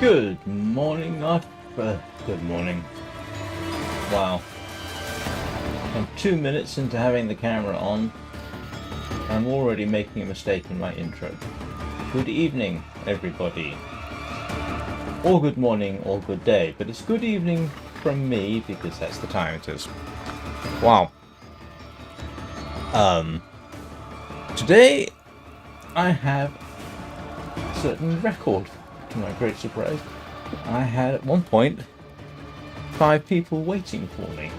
Good morning, good morning. Wow. I'm 2 minutes into having the camera on. I'm already making a mistake in my intro. Good evening, everybody. Or good morning, or good day. But it's good evening from me, because that's the time it is. Wow. Today, I have a certain record. To my great surprise, I had at one point 5 people waiting for me.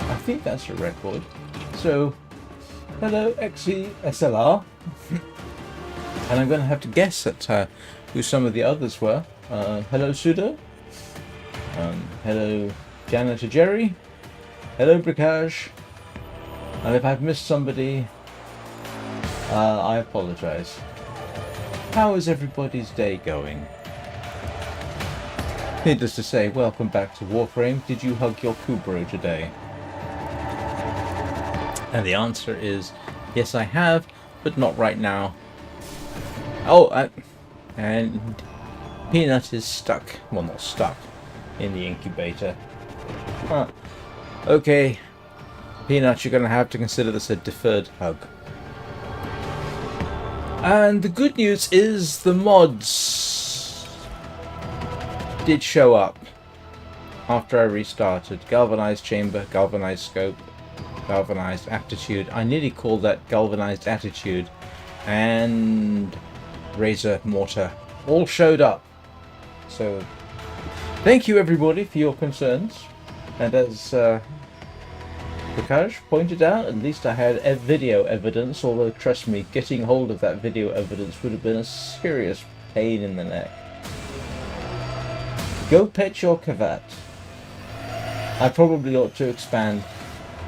I think that's a record. So, hello XESLR. And I'm going to have to guess at who some of the others were. Hello Sudo. Hello Janitor Jerry. Hello Bricage. And if I've missed somebody, I apologise. How is everybody's day going? Needless to say, welcome back to Warframe. Did you hug your Kubrow today? And the answer is, yes I have, but not right now. Oh, and Peanut is stuck. Well, not stuck. In the incubator. Huh. Okay, Peanut, you're going to have to consider this a deferred hug. And the good news is the mods did show up after I restarted. Galvanized chamber, galvanized scope, galvanized aptitude. I nearly called that galvanized attitude. And razor mortar all showed up. So thank you everybody for your concerns. And as Prakash pointed out, at least I had video evidence, although trust me, getting hold of that video evidence would have been a serious pain in the neck. Go pet your Kavat. I probably ought to expand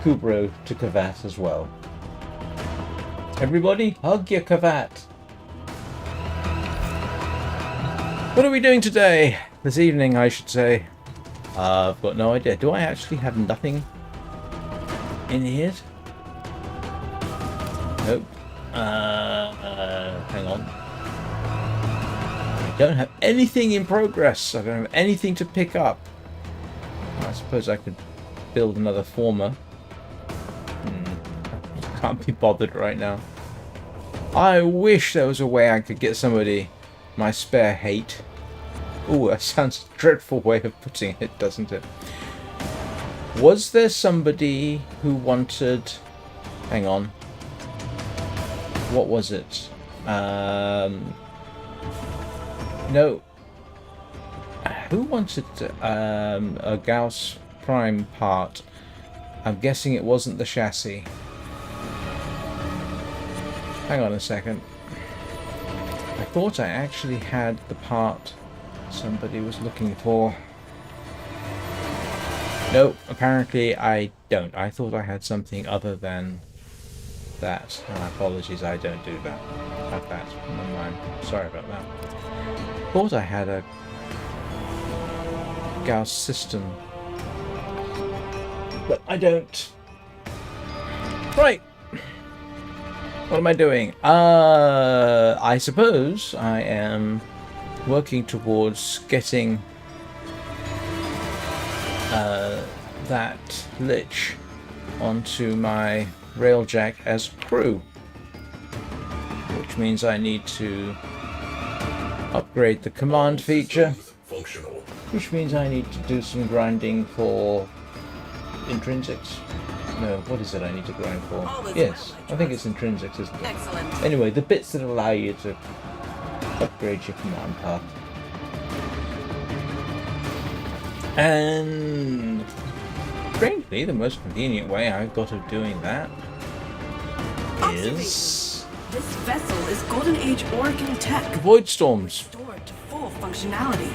Kubrow to Kavat as well. Everybody, hug your Kavat. What are we doing today? This evening, I should say. I've got no idea. Do I actually have nothing in here? Nope. Hang on. I don't have anything in progress. I don't have anything to pick up. I suppose I could build another former. Can't be bothered right now. I wish there was a way I could get somebody my spare hate. Ooh, that sounds a dreadful way of putting it, doesn't it? Was there somebody who wanted... Hang on. What was it? No. Who wanted a Gauss Prime part? I'm guessing it wasn't the chassis. Hang on a second. I thought I actually had the part somebody was looking for. No, apparently I don't. I thought I had something other than that. Apologies, I don't do that. Have that. Never mind. Sorry about that. Thought I had a Gauss system, but I don't. Right. What am I doing? I suppose I am working towards getting that Lich onto my Railjack as crew, which means I need to upgrade the command feature, which means I need to do some grinding for intrinsics. No, what is it I need to grind for? Yes, I think it's intrinsics, isn't it? Excellent. Anyway, the bits that allow you to upgrade your command path. And frankly, the most convenient way I've got of doing that is this vessel is Golden Age Oregon tech. void storms. Restored to full functionality.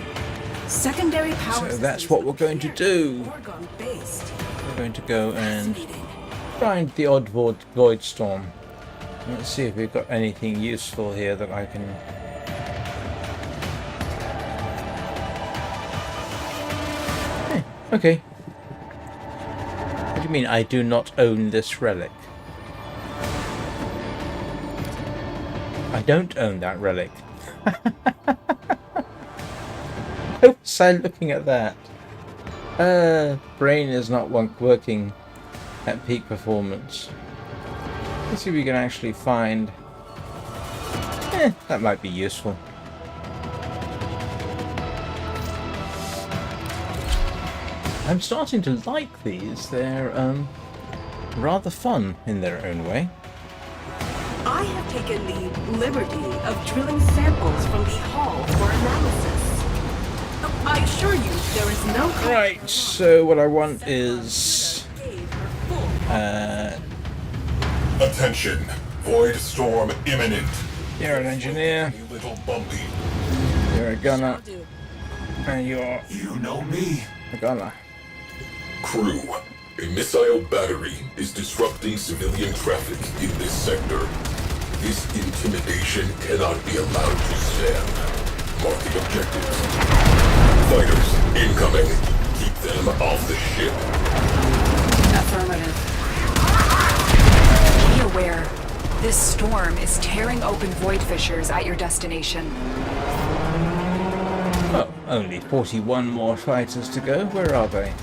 Secondary power. So that's what we're going to do. Oregon based. We're going to go and find the odd void storm. Let's see if we've got anything useful here that I can... Okay. What do you mean I do not own this relic? I don't own that relic. Why was I looking at that? Brain is not working at peak performance. Let's see if we can actually find... that might be useful. I'm starting to like these. They're rather fun in their own way. I have taken the liberty of drilling samples from the hull for analysis. I assure you, there is no... Right, so what I want is... Attention! Void storm imminent. You're an engineer. A little bumpy. You're a gunner. And you're You know me. a gunner. Crew, a missile battery is disrupting civilian traffic in this sector. This intimidation cannot be allowed to stand. Marking objectives. Fighters, incoming. Keep them off the ship. Affirmative. Be aware. This storm is tearing open void fissures at your destination. Oh, only 41 more fighters to go. Where are they?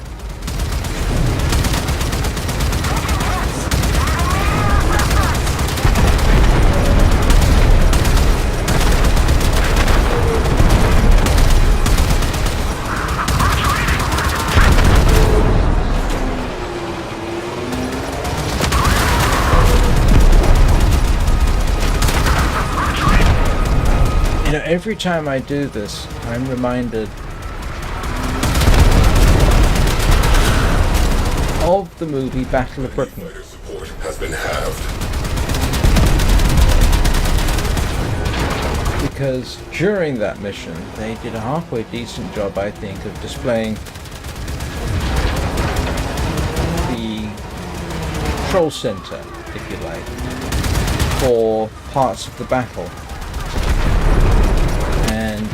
You know, every time I do this, I'm reminded of the movie Battle of Britain. Fighter support has been halved. Because during that mission, they did a halfway decent job, I think, of displaying the control center, if you like, for parts of the battle. And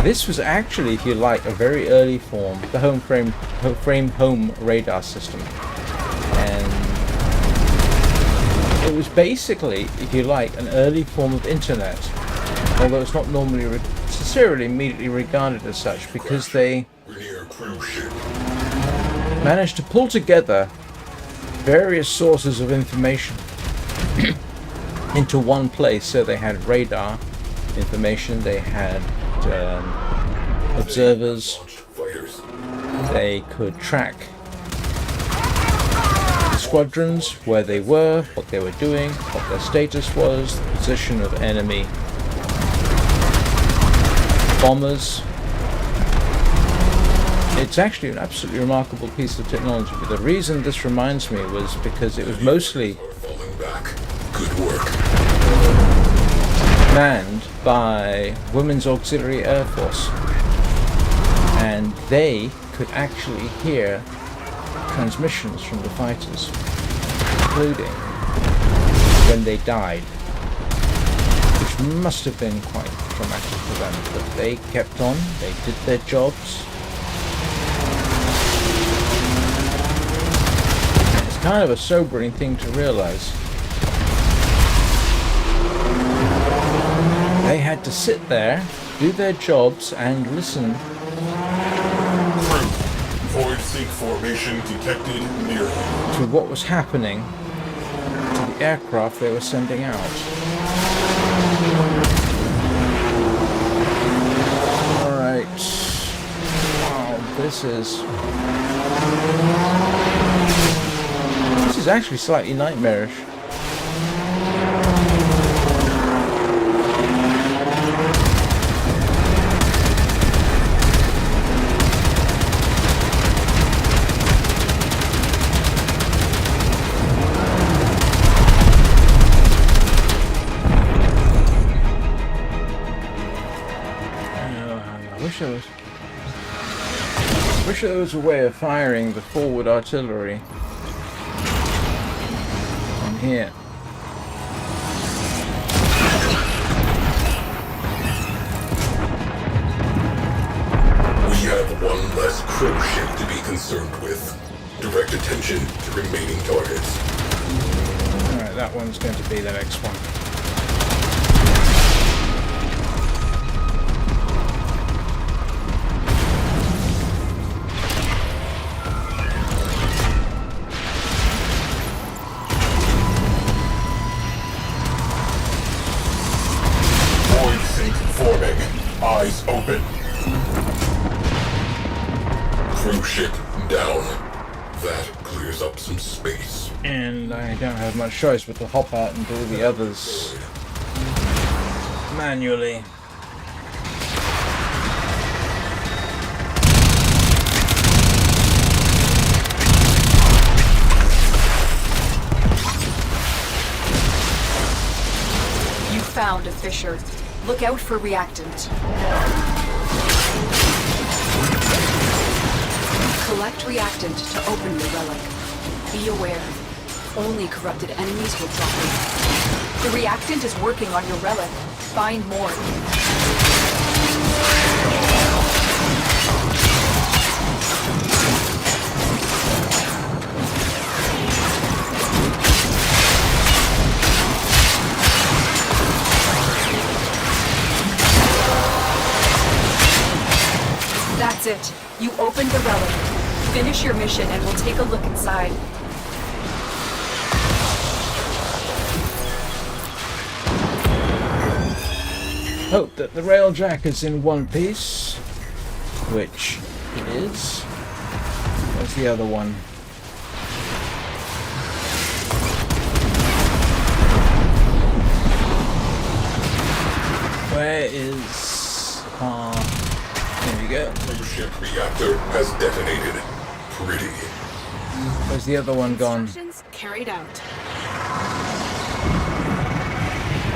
this was actually, if you like, a very early form, the home radar system. And it was basically, if you like, an early form of internet, although it's not normally necessarily immediately regarded as such, because they managed to pull together various sources of information into one place. So they had radar information, they had observers, they could track the squadrons, where they were, what they were doing, what their status was, the position of enemy bombers. It's actually an absolutely remarkable piece of technology, but the reason this reminds me was because it was mostly Good work. manned by Women's Auxiliary Air Force, and they could actually hear transmissions from the fighters, including when they died, which must have been quite traumatic for them, but they kept on, they did their jobs. It's kind of a sobering thing to realize. They had to sit there, do their jobs, and listen. Void sink formation detected nearly. To what was happening to the aircraft they were sending out. Alright. Wow, this is actually slightly nightmarish. Wish there was a way of firing the forward artillery on here. We have one less crew ship to be concerned with. Direct attention to remaining targets. Alright, that one's going to be the next one. Forming. Eyes open. Cruise ship down. That clears up some space. And I don't have much choice but to hop out and do the others manually. You found a fissure. Look out for reactant. Collect reactant to open the relic. Be aware. Only corrupted enemies will drop it. The reactant is working on your relic. Find more. That's it. You opened the relic. Finish your mission and we'll take a look inside. Hope that the Railjack is in one piece, which it is. Where's the other one? Where is... there we go. Cruise ship reactor has detonated. Pretty. Where's the other one gone? Instructions carried out.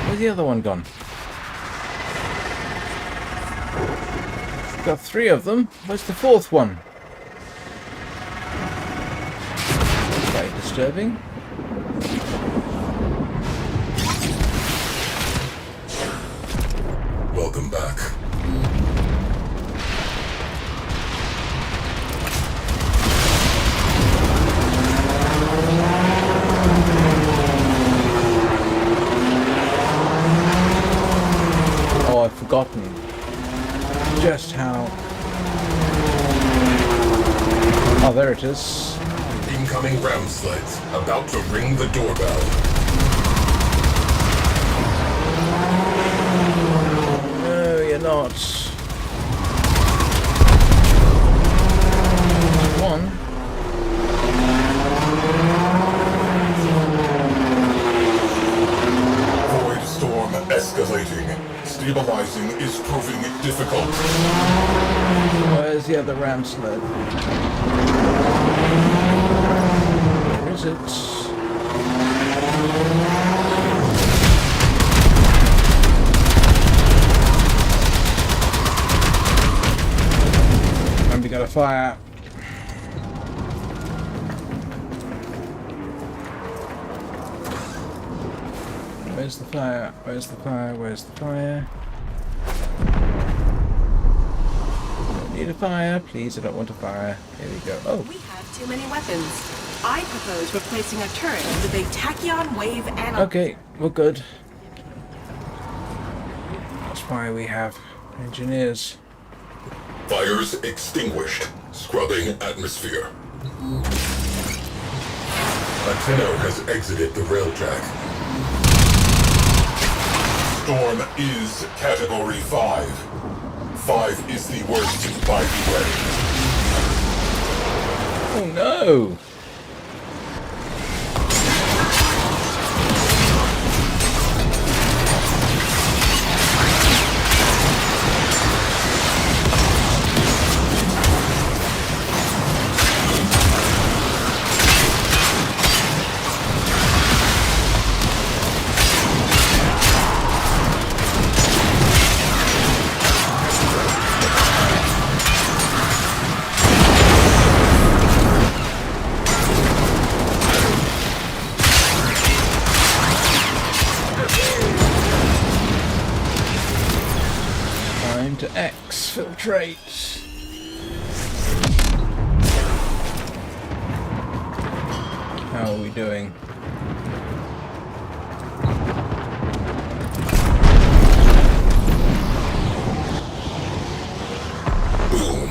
Where's the other one gone? Got 3 of them. Where's the 4th one? Quite disturbing. Welcome back. Oh, I've forgotten just how... Oh, there it is. Incoming ram sleds about to ring the doorbell. No, you're not. One. Void storm escalating. Stabilizing is proving difficult. Where's the other ram sled? Where is it? And we got a fire. Where's the fire? Where's the fire? Where's the fire? Don't need a fire, please. I don't want a fire. Here we go. Oh, We have too many weapons. I propose replacing a turret with a tachyon wave analog. okay, we're good. That's why we have engineers. Fires extinguished. Scrubbing atmosphere. Latino has exited the Railjack. Storm is Category 5. 5 is the worst, by the way. Oh no! Time to exfiltrate. How are we doing? Boom.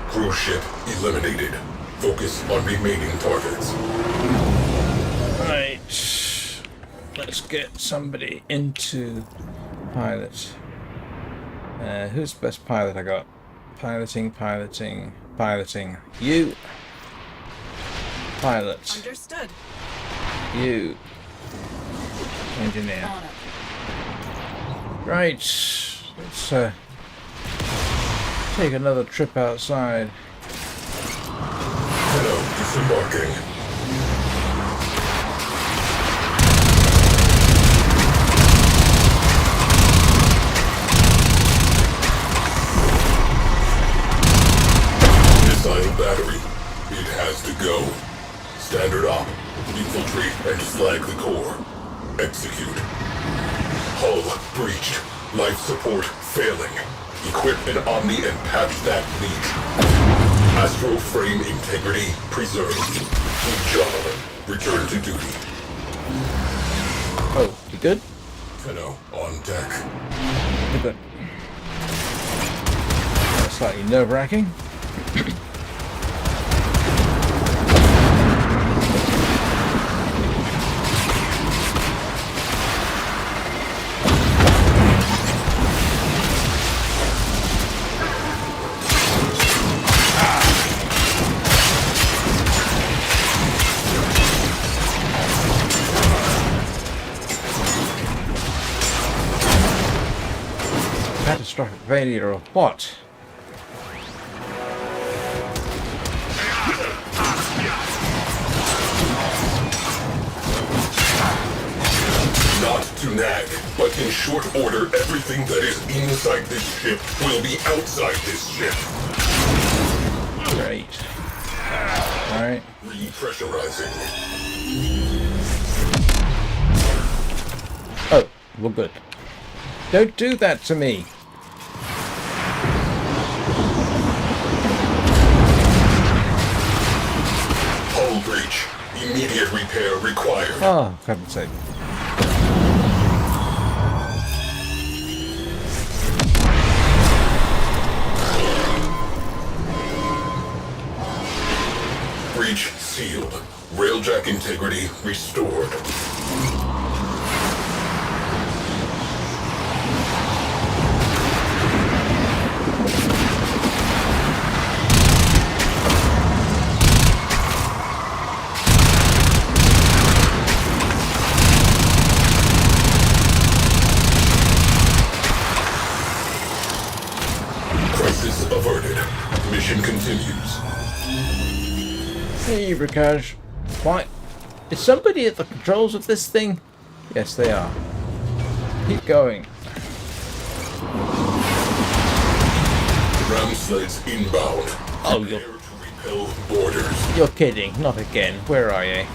Cruise ship eliminated. Focus on remaining targets. Right. Let's get somebody into pilot. Who's the best pilot I got? Piloting, piloting, piloting. You. Pilot. Understood. You. Engineer. On it. Right. Let's take another trip outside. Hello, disembarking. Missile battery. It has to go. Standard op. Infiltrate and slag the core. Execute. Hull breached. Life support failing. Equip an Omni and patch that leak. Astro frame integrity preserved. Good job. Return to duty. Oh, you good? Tenno on deck. You good. Slightly nerve-wracking. Catastrophic failure of what? Not to nag, but in short order, everything that is inside this ship will be outside this ship. Great. Alright. Repressurizing. Oh, we're good. Don't do that to me. Hull breach. Immediate repair required. Oh, for heaven's sake. Breach sealed. Railjack integrity restored. Crisis averted. Mission continues. Hey, Rikash. Why? Is somebody at the controls of this thing? Yes, they are. Keep going. Ram sleds inbound. Oh, Prepare to repel boarders. You're kidding. Not again. Where are you?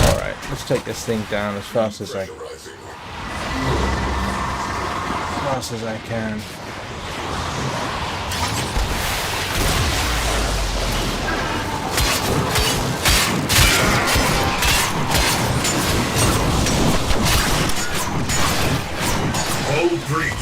Alright, let's take this thing down as fast as I can. Hull breached.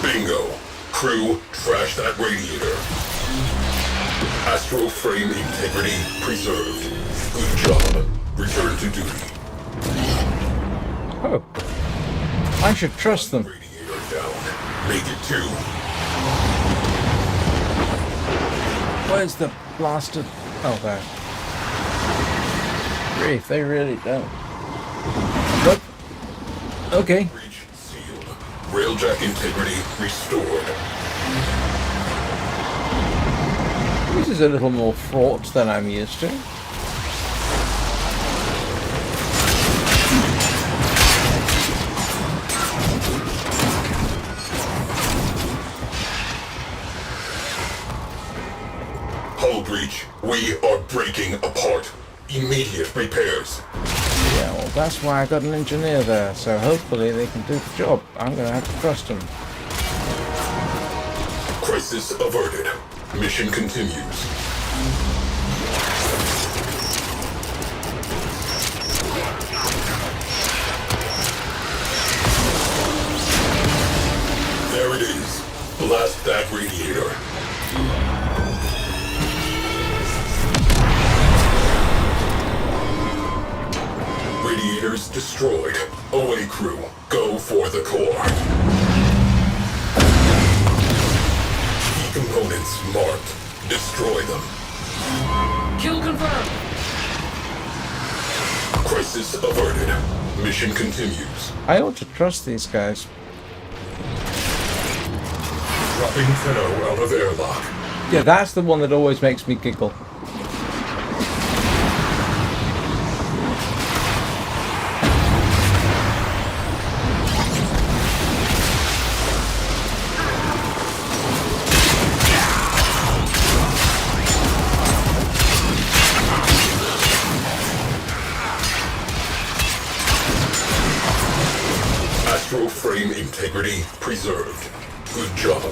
Bingo. Crew, trash that radiator. Astro frame integrity preserved. Good job. Return to duty. Oh. I should trust them. Radiator down. Make it 2. Where's the blasted... Oh, there. Grief, they really don't. Nope. Okay. Breach sealed. Railjack integrity restored. This is a little more fraught than I'm used to. Hull breach. We are breaking apart. Immediate repairs. Yeah, well, that's why I got an engineer there, so hopefully they can do the job. I'm going to have to trust them. Crisis Crisis averted. Mission continues. There it is. Blast that radiator. Radiators destroyed. Away, crew. Go for the core. Key components marked. Destroy them. Kill confirmed. Crisis averted. Mission continues. I ought to trust these guys. Dropping Tenno out of airlock. Yeah, that's the one that always makes me giggle. Astral frame integrity preserved. Good job.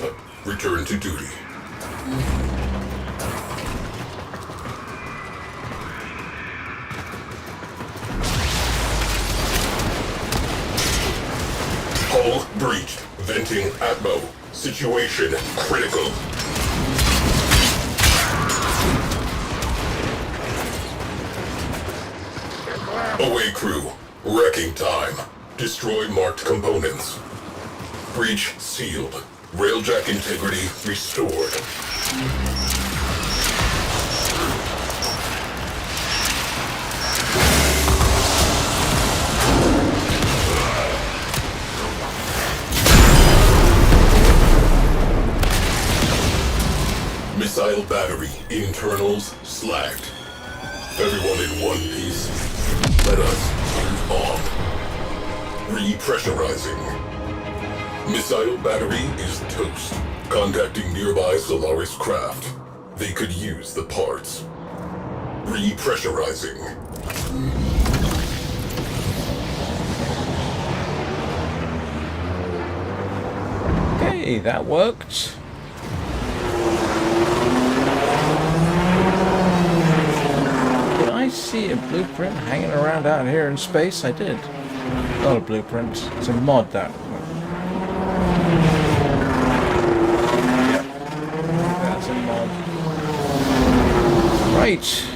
Return to duty. Hull breached. Venting Atmo. Situation critical. Away, crew. Wrecking time. Destroy marked components. Breach sealed. Railjack integrity restored. Missile battery internals slacked. Everyone in one piece. Let us move on. Repressurizing. Missile battery is toast. Contacting nearby Solaris craft. They could use the parts. Repressurizing. Okay, that worked. Did I see a blueprint hanging around out here in space? I did. Not a blueprint. It's a mod that. Yep. That's a mod. Right.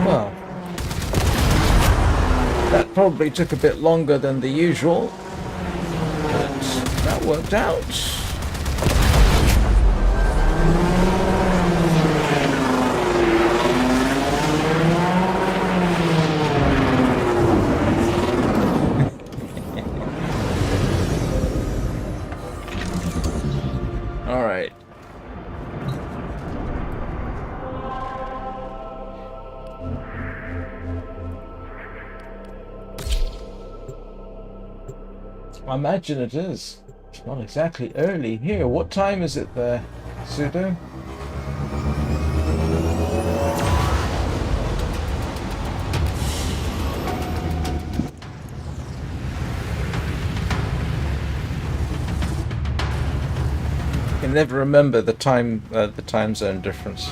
Well. That probably took a bit longer than the usual. But that worked out. Alright. I imagine it is. It's not exactly early here. What time is it there, Sudo? I can never remember the time zone difference.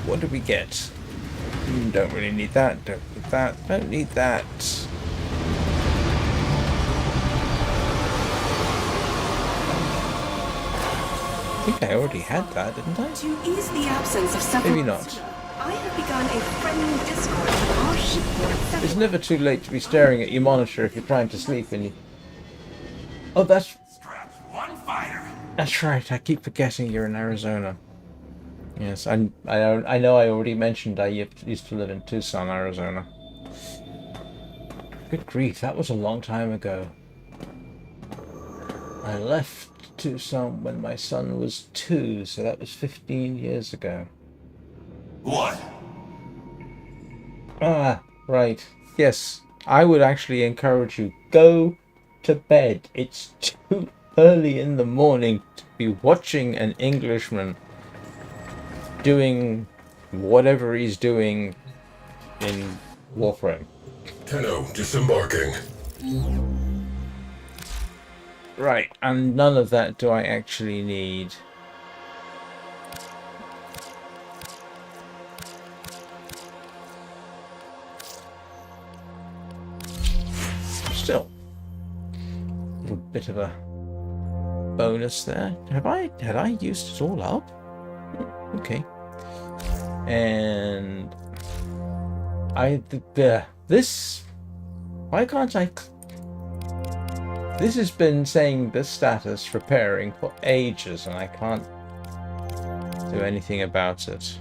What do we get? Don't really need that. Don't need that. Don't need that. I think I already had that, didn't I? To ease the absence of several... Maybe not. I have begun a friendly discord with our shipboard. It's never too late to be staring at your monitor if you're trying to sleep and you... Oh, that's... That's right, I keep forgetting you're in Arizona. Yes, I know I already mentioned I used to live in Tucson, Arizona. Good grief, that was a long time ago. I left Tucson when my son was 2, so that was 15 years ago. What? Ah, right. Yes, I would actually encourage you, go to bed. It's too early in the morning to be watching an Englishman doing whatever he's doing in Warframe. Tenno disembarking. Right, and none of that do I actually need. Still, a little bit of a bonus there. Had I used it all up? Okay. And this. Why can't I? This has been saying this status repairing for ages, and I can't do anything about it.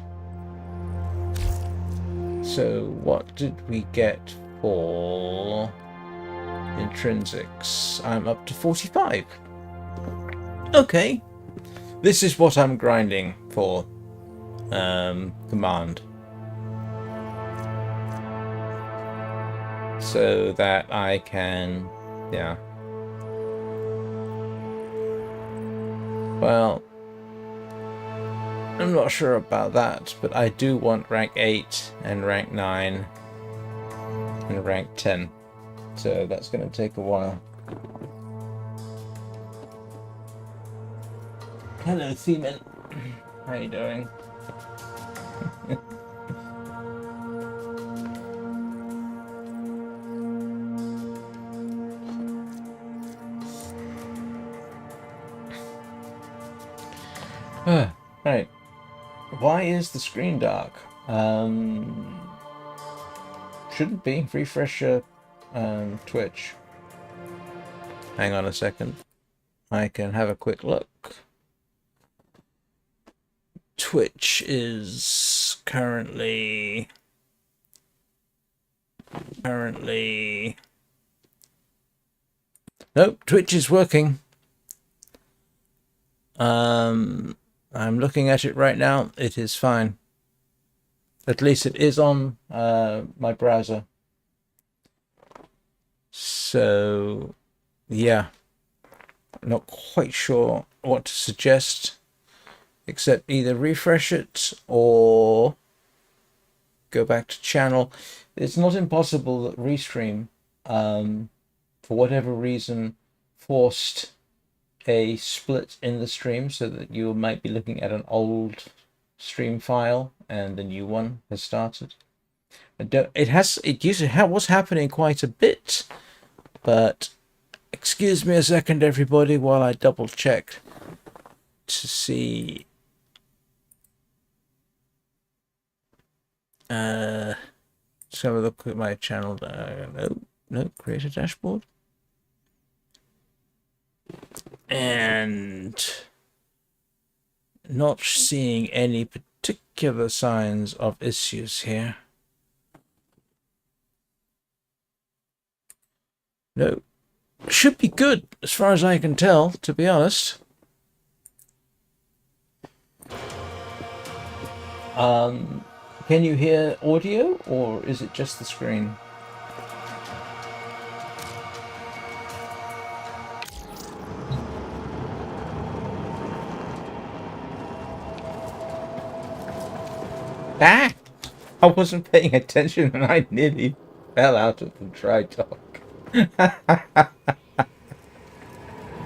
So what did we get for intrinsics? I'm up to 45. Okay. This is what I'm grinding for. Command. So that I can, yeah. Well, I'm not sure about that, but I do want rank 8 and rank 9 and rank 10. So that's going to take a while. Hello, Seaman. How you doing? Right. Why is the screen dark? Shouldn't be. Refresh your Twitch. Hang on a second. I can have a quick look. Twitch is currently nope, Twitch is working. I'm looking at it right now. It is fine. At least it is on my browser. So yeah, I'm not quite sure what to suggest, except either refresh it or go back to channel. It's not impossible that Restream, for whatever reason, forced a split in the stream so that you might be looking at an old stream file and the new one has started. It usually was happening quite a bit, but excuse me a second, everybody, while I double check to see. Let's have a look at my channel. No, create a dashboard. And not seeing any particular signs of issues here. No, should be good as far as I can tell, to be honest. Can you hear audio, or is it just the screen? Ah! I wasn't paying attention and I nearly fell out of the dry dock.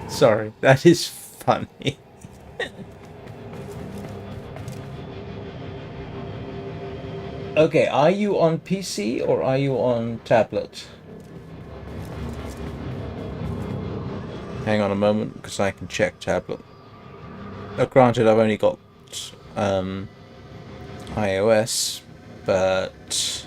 Sorry, that is funny. Okay, are you on PC or are you on tablet? Hang on a moment, because I can check tablet. Granted, I've only got iOS, but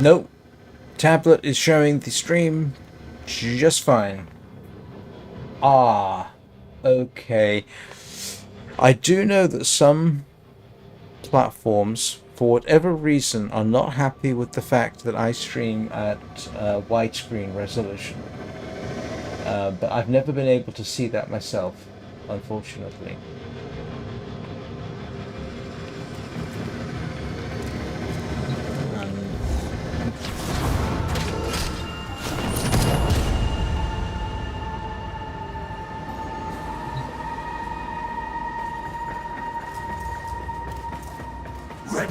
nope. Tablet is showing the stream just fine. Ah, okay. I do know that some platforms, for whatever reason, are not happy with the fact that I stream at widescreen resolution. But I've never been able to see that myself, unfortunately.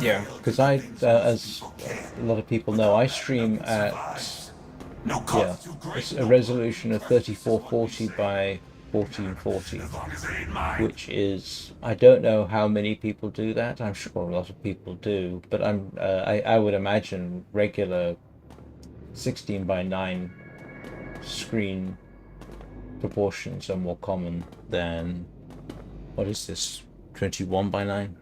Yeah, because I, as a lot of people know, I stream at it's a resolution of 3440 by 1440, which is, I don't know how many people do that. I'm sure a lot of people do, but I would imagine regular 16 by 9 screen proportions are more common than, what is this, 21 by 9?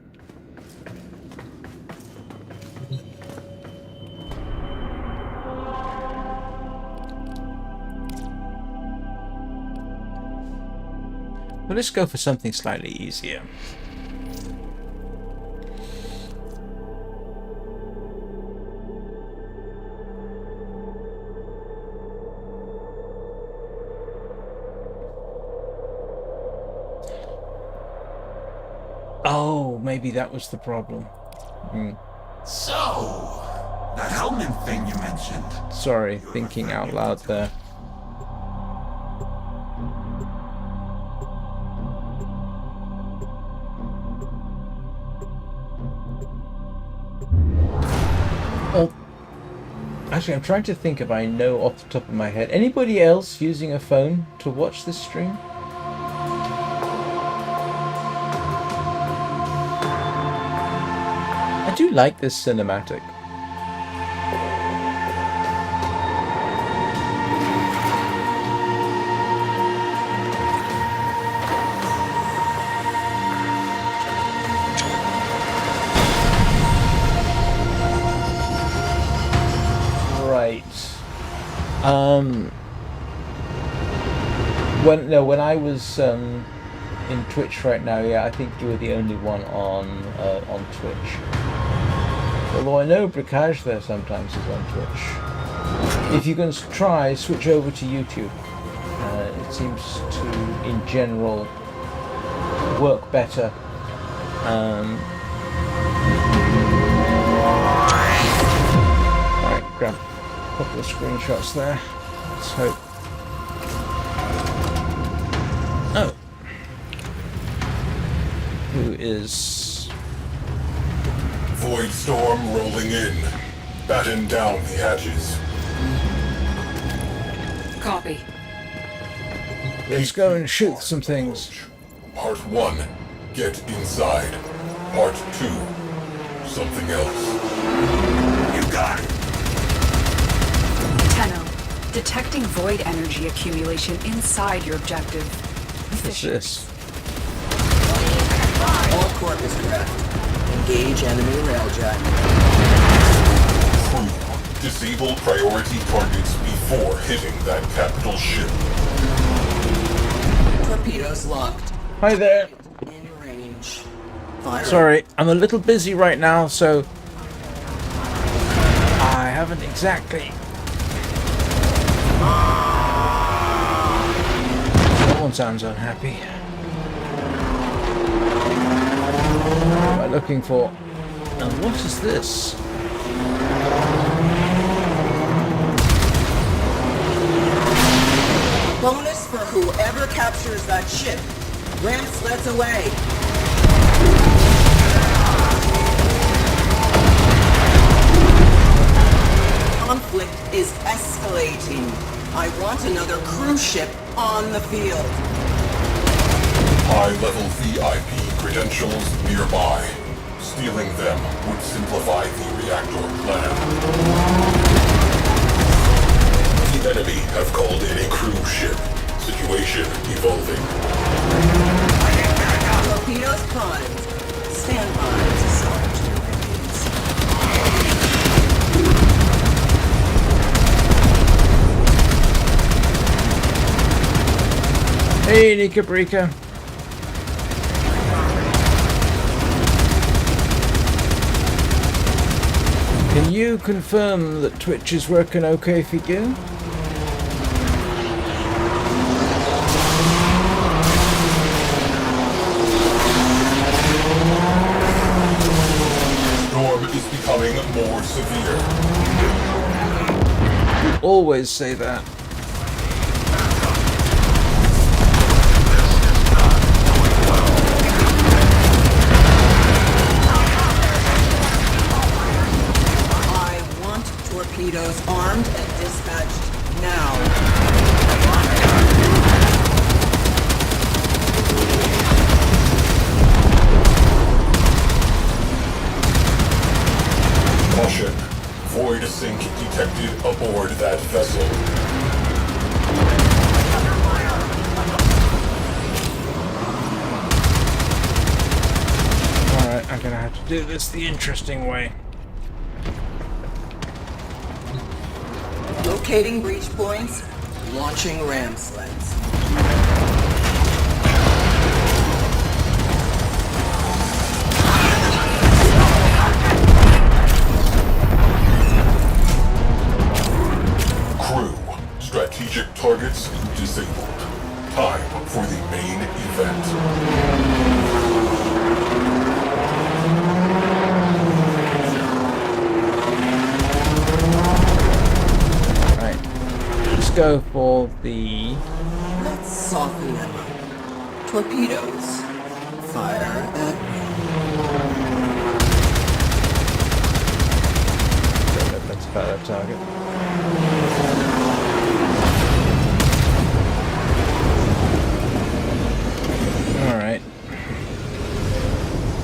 Well, let's go for something slightly easier. Oh, maybe that was the problem. So, that helmet thing you mentioned. Sorry, thinking out loud there. Oh, actually, I'm trying to think if I know off the top of my head. Anybody else using a phone to watch this stream? I do like this cinematic. Right. When I was in Twitch right now, yeah, I think you were the only one on Twitch. Although I know Bricage there sometimes is on Twitch. If you can try, switch over to YouTube. It seems to, in general, work better. Alright, grab a couple of screenshots there. Let's hope. Oh. Who is... Void storm rolling in. Batten down the hatches. Copy. Let's go and shoot some things. Part 1, get inside. Part 2, something else. You got it. Tenno, detecting void energy accumulation inside your objective. What's this? All corp is correct. Engage enemy Railjack. Crew, disable priority targets before hitting that capital ship. Torpedoes locked. Hi there. In range. Fire. Sorry, I'm a little busy right now, so I haven't exactly. Someone sounds unhappy. What am I looking for? And what is this? Bonus for whoever captures that ship. Ram sleds away. Conflict is escalating. I want another cruise ship on the field. High-level VIP credentials nearby. Stealing them would simplify the reactor plan. The enemy have called in a cruise ship. Situation evolving. Torpedoes primed. Stand by to salvage their remains. Hey, Nika Brika. Can you confirm that Twitch is working okay for you? Storm is becoming more severe. Always say that. gonna have to do this the interesting way. Locating breach points, launching ram sleds. Crew, strategic targets disabled. Time for the main event. Right. Let's go for the... Let's soften them up. Torpedoes. Fire at Don't know if that's a better target. Alright.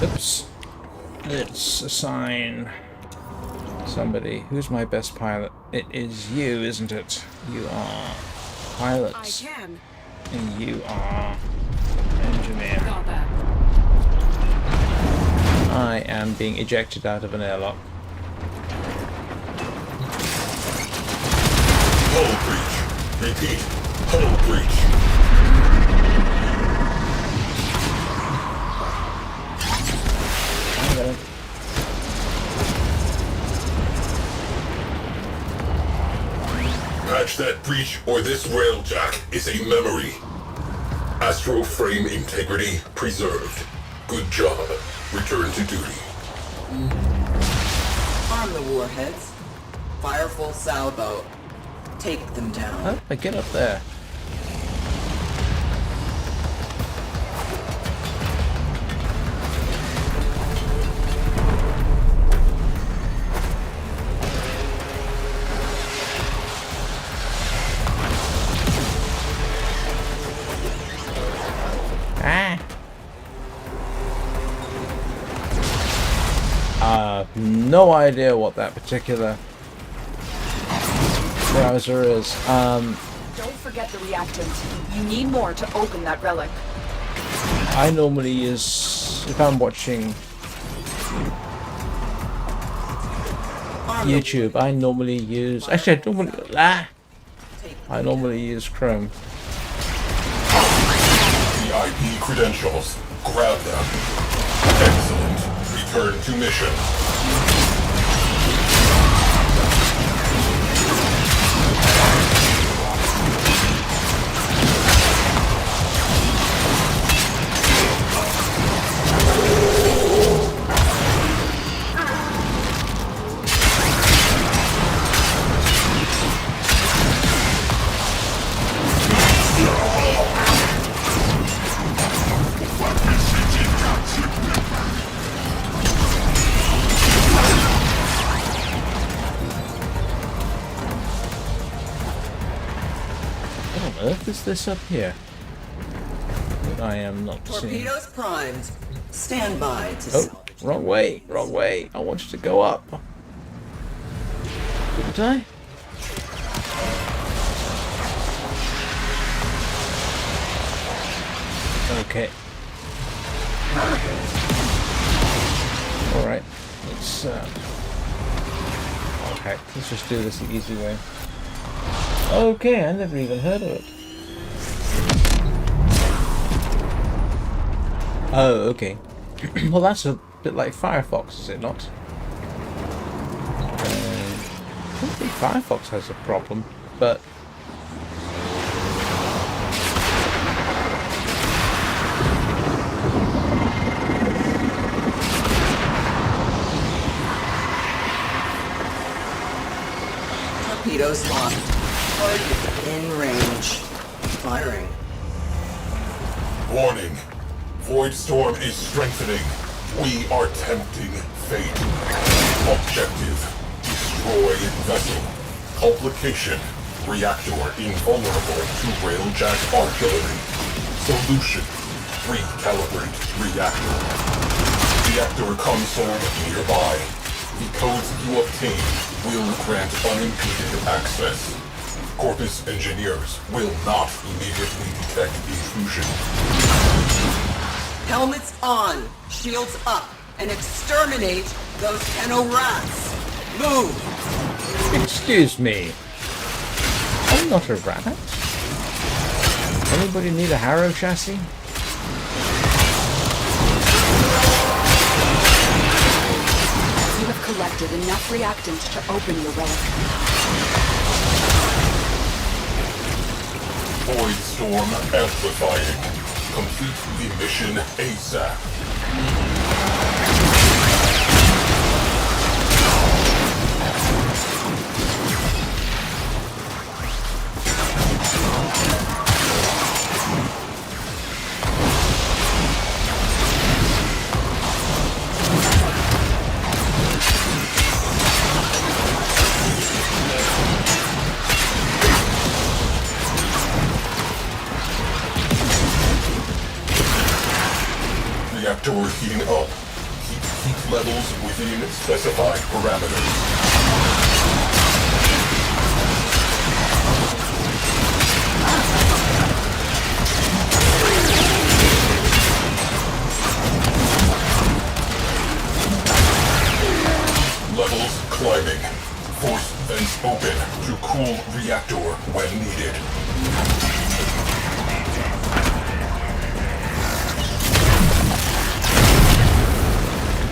Oops. Let's assign somebody. Who's my best pilot? It is you, isn't it? You are pilots. I can. And you are engineer. Got that. I am being ejected out of an airlock. Hull breach. Repeat. Hull breach. I'm gonna... Patch that breach or this railjack is a memory. Astro frame integrity preserved. Good job. Return to duty. arm the warheads. Fire full salvo. Take them down. How did I get up there? No idea what that particular browser is. Don't forget the reactant. You need more to open that relic. I normally use, if I'm watching YouTube, I normally use, actually I normally use Chrome. VIP credentials. Grab them. Excellent. Return to mission. What on earth is this up here? I am not seeing. Torpedoes primed. Stand by to Oh, salvage. wrong way, wrong way. I want you to go up. Didn't I? Okay. Alright, let's okay, let's just do this the easy way. Okay, I never even heard of it. Oh, okay. Well, that's a bit like Firefox, is it not? I don't think Firefox has a problem, but... Torpedoes locked. Target in range. Firing. Warning. Void Storm is strengthening. We are tempting fate. Objective. Destroy vessel. Complication. Reactor invulnerable to Railjack artillery. Solution. Recalibrate reactor. Reactor console nearby. The codes you obtain will grant unimpeded access. Corpus engineers will not immediately detect intrusion. Helmets on. Shields up. and exterminate those Tenno rats. Move! Excuse me. I'm not a rat. Anybody need a Harrow chassis? You have collected enough reactant to open your relic. Void Storm amplifying. Complete the mission ASAP. Reactor heating up. Keep heat levels within specified parameters. Levels climbing. Force vents open to cool reactor when needed.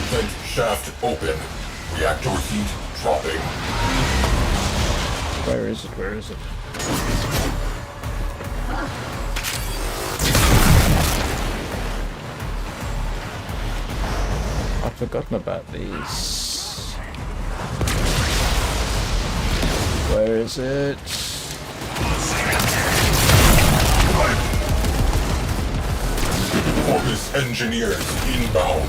Vent shaft open. Reactor heat dropping. Where is it? Where is it? I've forgotten about these. Where is it? Corpus engineers inbound.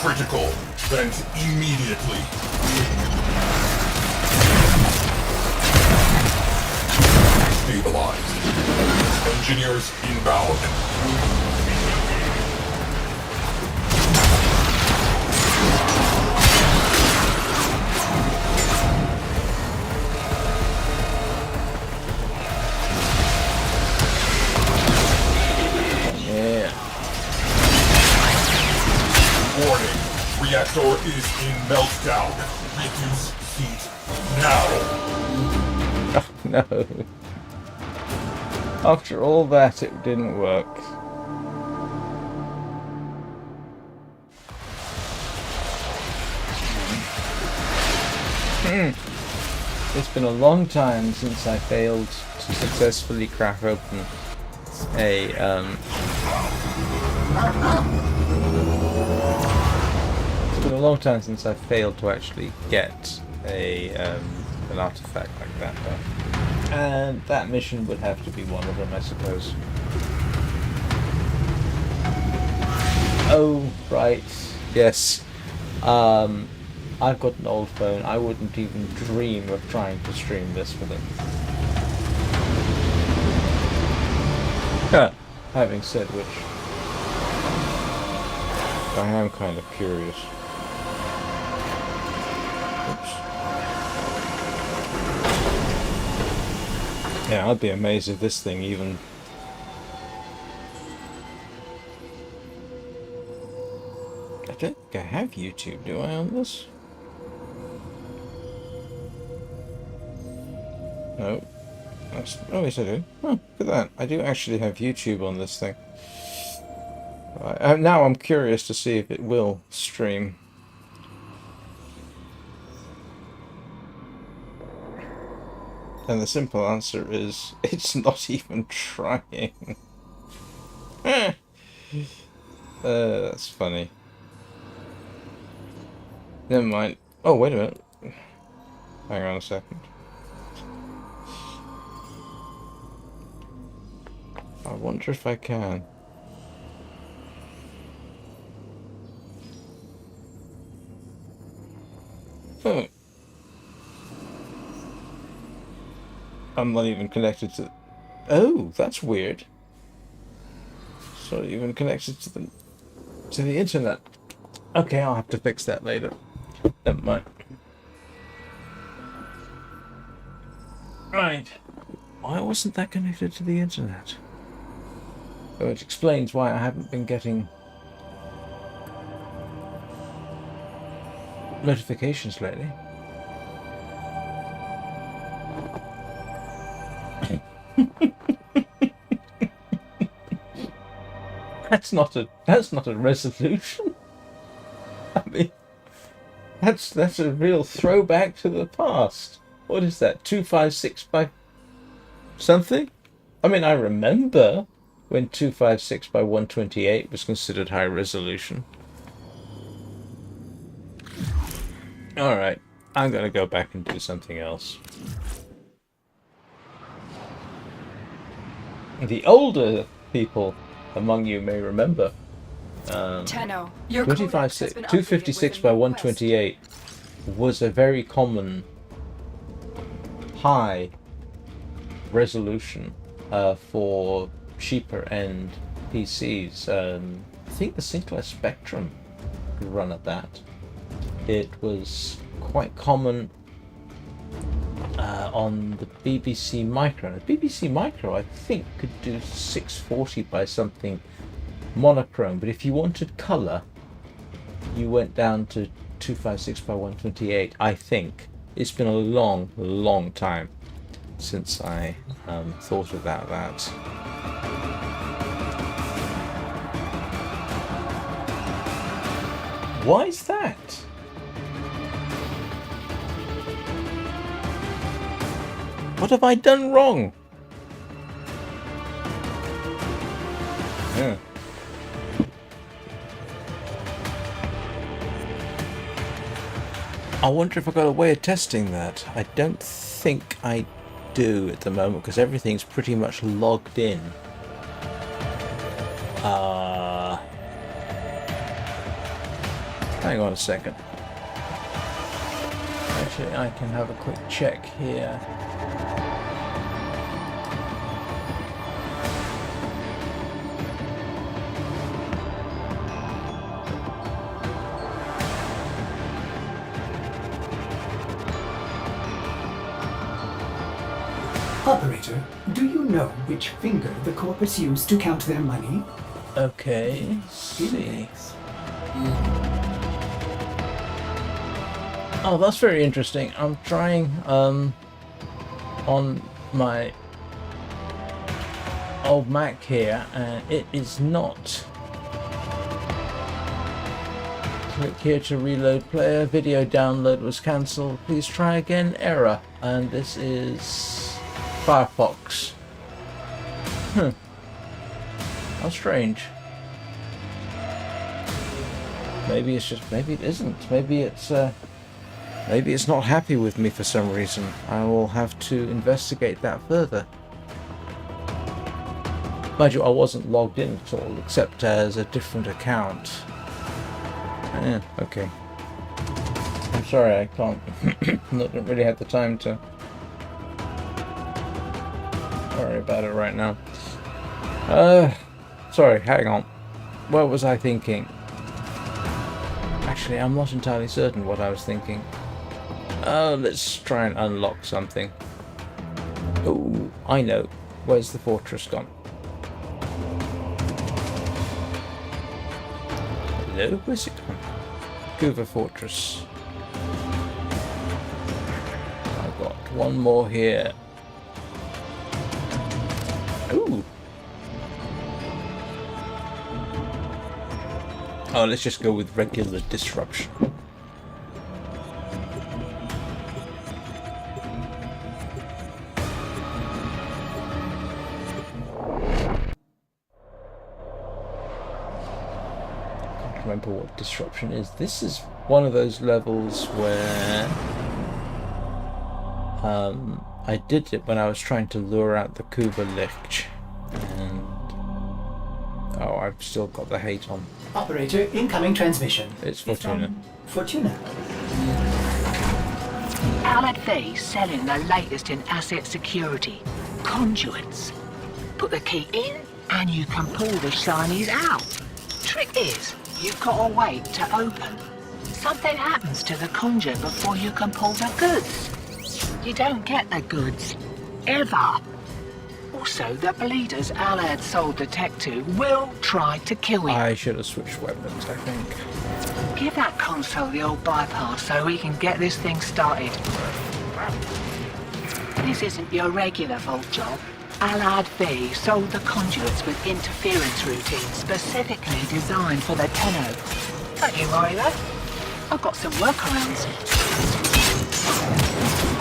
Critical. Vent immediately. Stabilized. Engineers inbound. Yeah. Warning. Reactor is in meltdown. Reduce heat now. Oh, no. After all that, it didn't work. It's been a long time since I failed to successfully crack open a It's been a long time since I failed to actually get a an artifact like that, though. And that mission would have to be one of them, I suppose. Oh, right. Yes. I've got an old phone. I wouldn't even dream of trying to stream this with it. Having said which, I am kind of curious. Oops. Yeah, I'd be amazed if this thing even... I don't think I have YouTube, do I, on this? No. Oh, yes I do. Oh, look at that. I do actually have YouTube on this thing. Right. Now I'm curious to see if it will stream. And the simple answer is, it's not even trying. That's funny. Never mind. Oh, wait a minute. Hang on a second. I wonder if I can. Oh. I'm not even connected to... Oh, that's weird. It's not even connected to the internet. Okay, I'll have to fix that later. Never mind. Right. Why wasn't that connected to the internet? So it explains why I haven't been getting notifications lately. That's not a resolution. I mean, that's a real throwback to the past. What is that? 256 by something? I mean, I remember when 256 by 128 was considered high resolution. Alright, I'm gonna go back and do something else. The older people among you may remember Tenno, your codex has been 256 updated by with a new quest. 128 was a very common high resolution for cheaper end PCs. I think the Sinclair Spectrum could run at that. It was quite common on the BBC Micro. The BBC Micro, I think, could do 640 by something monochrome, but if you wanted colour, you went down to 256 by 128, I think. It's been a long, long time since I thought about that. Why is that? What have I done wrong? Yeah. I wonder if I've got a way of testing that. I don't think I do at the moment because everything's pretty much logged in. Hang on a second. Actually, I can have a quick check here. Operator, do you know which finger the corpus used to count their money? Okay, see. Oh, that's very interesting. I'm trying on my old Mac here, and it is not. Click here to reload player. Video download was cancelled. Please try again. Error. And this is Firefox. How strange. Maybe it's just, maybe it isn't. Maybe it's not happy with me for some reason. I will have to investigate that further. Mind you, I wasn't logged in at all, except as a different account. Yeah, okay. I'm sorry, I can't. Don't really have the time to worry about it right now. Sorry, hang on. What was I thinking? Actually, I'm not entirely certain what I was thinking. Let's try and unlock something. Oh, I know. Where's the fortress gone? Hello? Where's it gone? Kuva Fortress. I've got one more here. Ooh. Oh, let's just go with regular disruption. Can't remember what disruption is. This is one of those levels where I did it when I was trying to lure out the Lich, and oh, I've still got the hate on. Operator, incoming transmission. It's Fortuna. Fortuna. Allied Faye selling the latest in asset security. Conduits. Put the key in, and you can pull the shinies out. Trick is, you've got to wait to open. Something happens to the conjure before you can pull the goods. You don't get the goods. Ever. Also, the bleeders Alad sold the tech to will try to kill you. I should have switched weapons, I think. Give that console the old bypass so we can get this thing started. This isn't your regular vault job. Alad V sold the conduits with interference routines specifically designed for the Tenno. Don't you worry though. I've got some workarounds.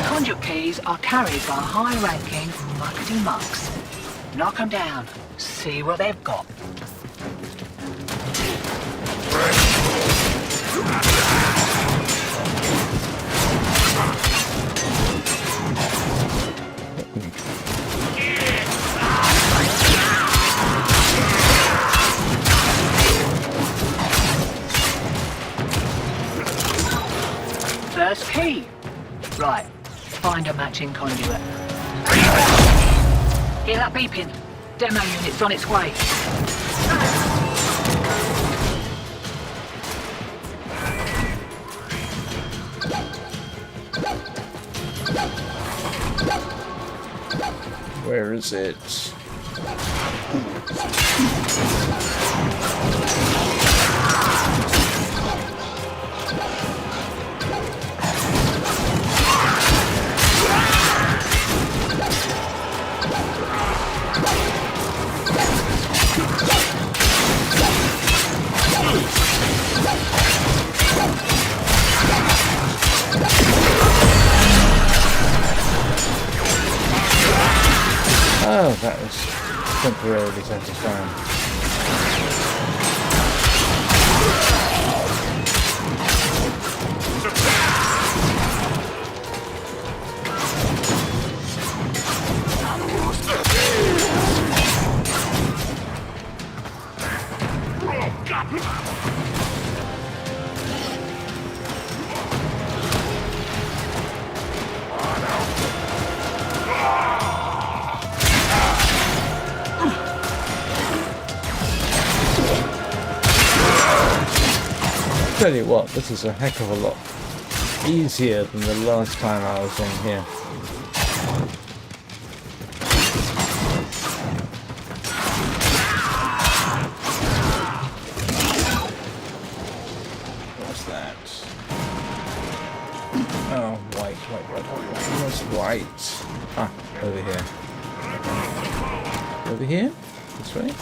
Conduit keys are carried by high-ranking muckety mucks. Knock them down. See what they've got. First key. Right. Find a matching conduit. Hear that beeping? Demo unit's on its way. Where is it? Oh, that was temporarily satisfying. Tell you what, this is a heck of a lot easier than the last time I was in here. What's that? Oh, white. Where's white? Ah, over here. Over here? This way?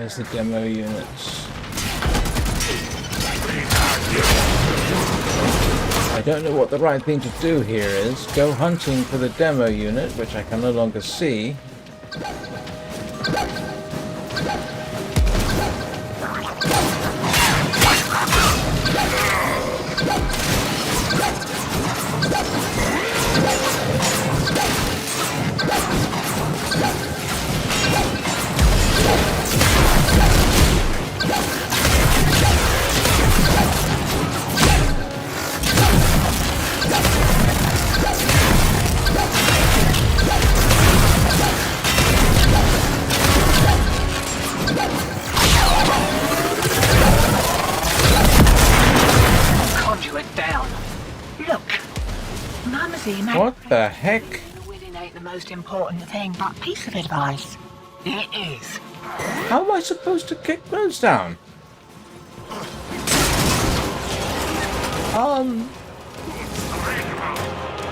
There's the demo units. I don't know what the right thing to do here is. Go hunting for the demo unit, which I can no longer see. What the heck? Winning ain't the most important thing, but piece of advice. It is. How am I supposed to kick those down?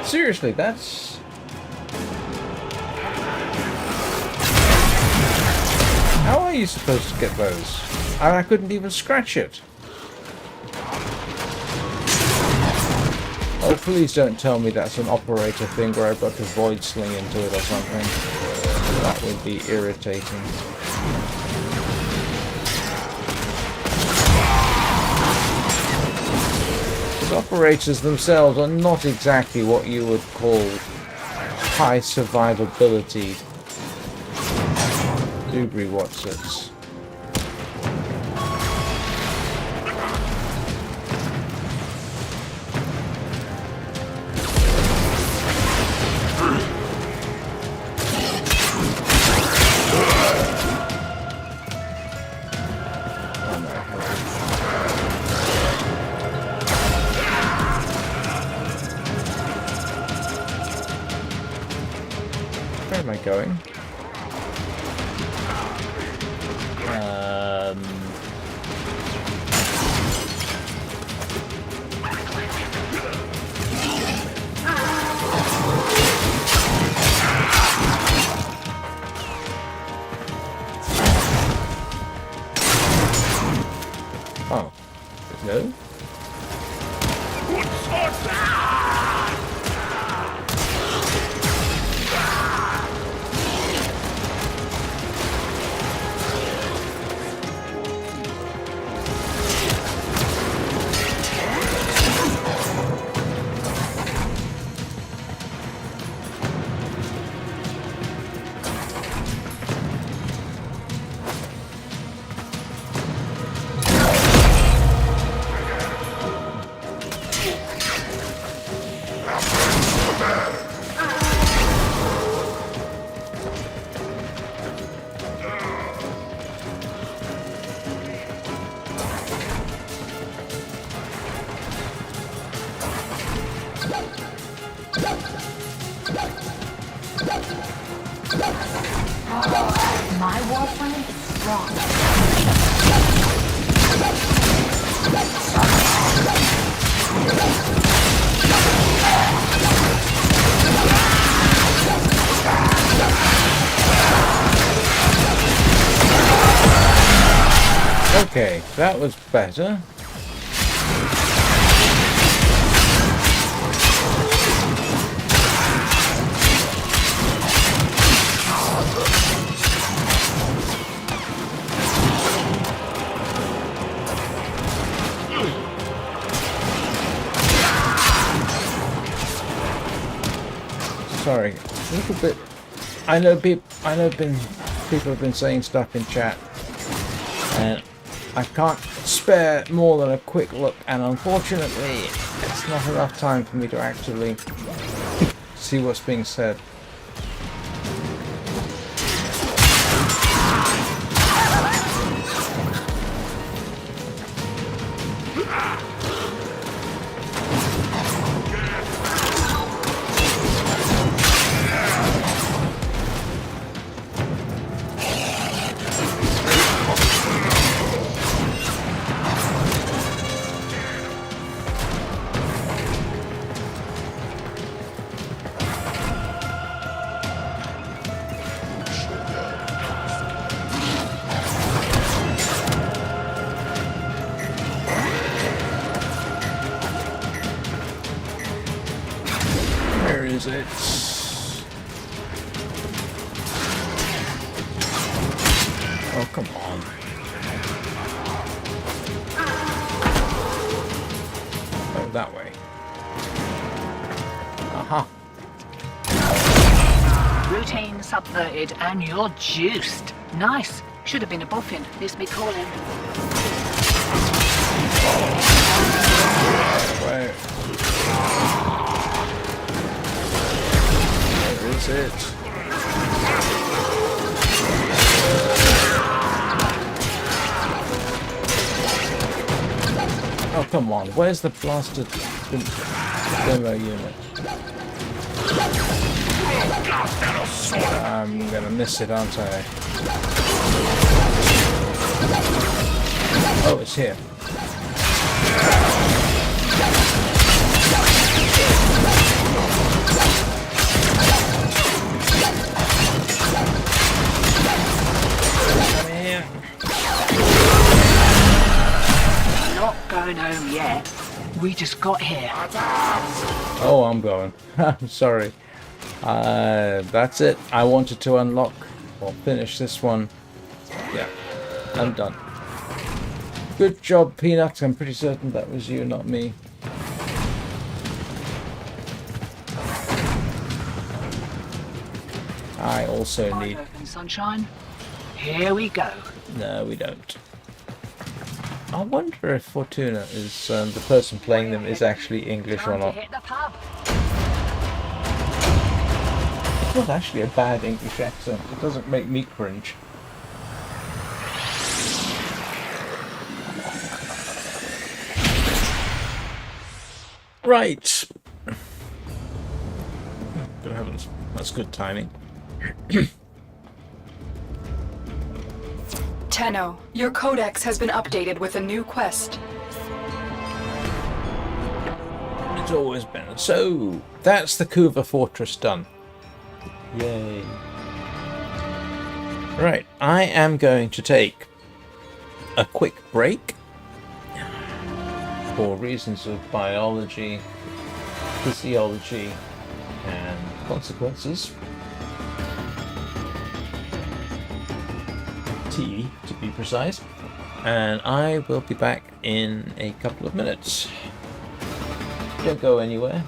Seriously, that's... How are you supposed to get those? I couldn't even scratch it. Oh, please don't tell me that's an operator thing where I've got to void sling into it or something. That would be irritating. Because operators themselves are not exactly what you would call high survivability. Dubry Watsits. Where am I going? Oh, no? My Warframe is strong. Okay, that was better. Sorry, a little bit. I know people have been saying stuff in chat, and I can't spare more than a quick look, and unfortunately it's not enough time for me to actually see what's being said. Oh, come on. Oh, that way. Aha. Routine subverted and you're juiced. Nice. Should have been a boffin. This me calling. Where is it? Oh, come on. Where's the blasted demo unit? I'm gonna miss it, aren't I? Oh, it's here. Come here. Not going home yet. We just got here. Oh, I'm going. I'm sorry. That's it. I wanted to unlock or finish this one. Yeah, I'm done. Good job, Peanut. I'm pretty certain that was you, not me. I also Wide need... open, sunshine. Here we go. No, we don't. I wonder if Fortuna is the person playing them is actually English or Time to not. hit the pub. It's not actually a bad English accent. It doesn't make me cringe. Right. Good heavens. That's good timing. Tenno, your codex has been updated with a new quest. It's always been. So, that's the Kuva Fortress done. Yay. Right, I am going to take a quick break for reasons of biology, physiology, and consequences. T, to be precise. And I will be back in a couple of minutes. Don't go anywhere.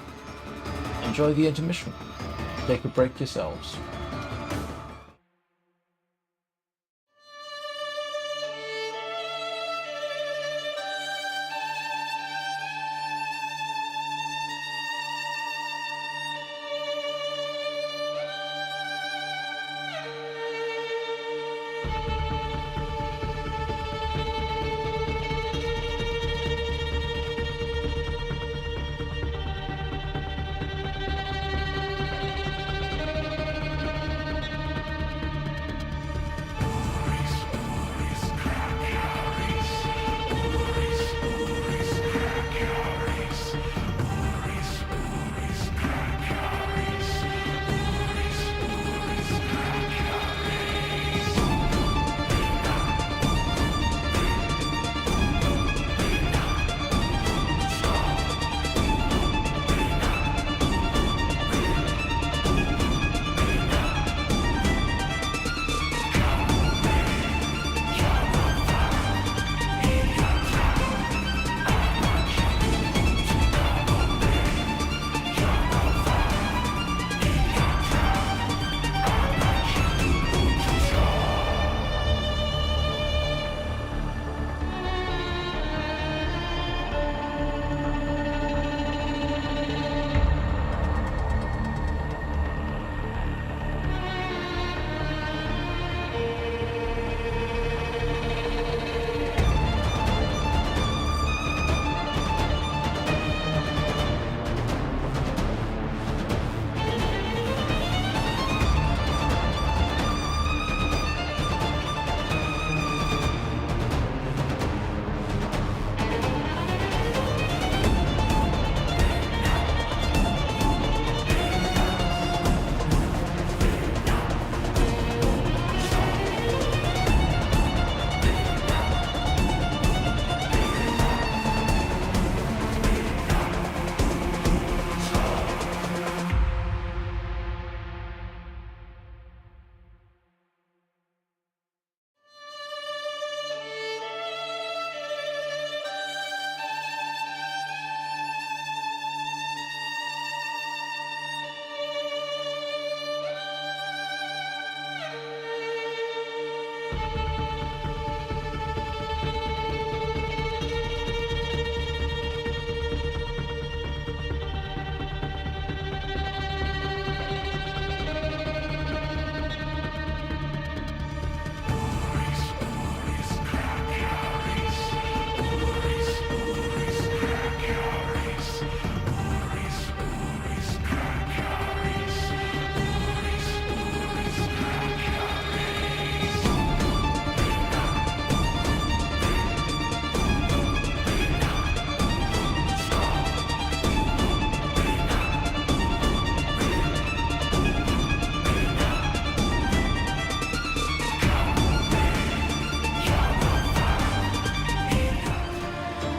Enjoy the intermission. Take a break yourselves.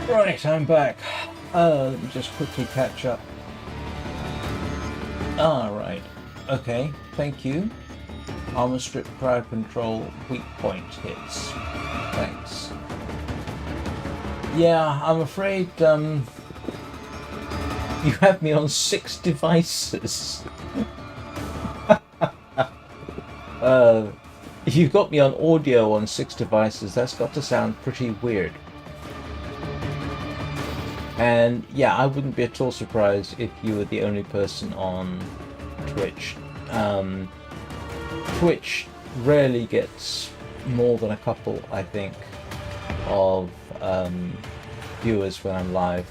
Right, I'm back. Let me just quickly catch up. Right. Okay, thank you. Armor strip, crowd control, weak point hits. Thanks. Yeah, I'm afraid you have me on 6 devices. if you've got me on audio on 6 devices, that's got to sound pretty weird. And yeah, I wouldn't be at all surprised if you were the only person on Twitch. Twitch rarely gets more than a couple, I think, of viewers when I'm live.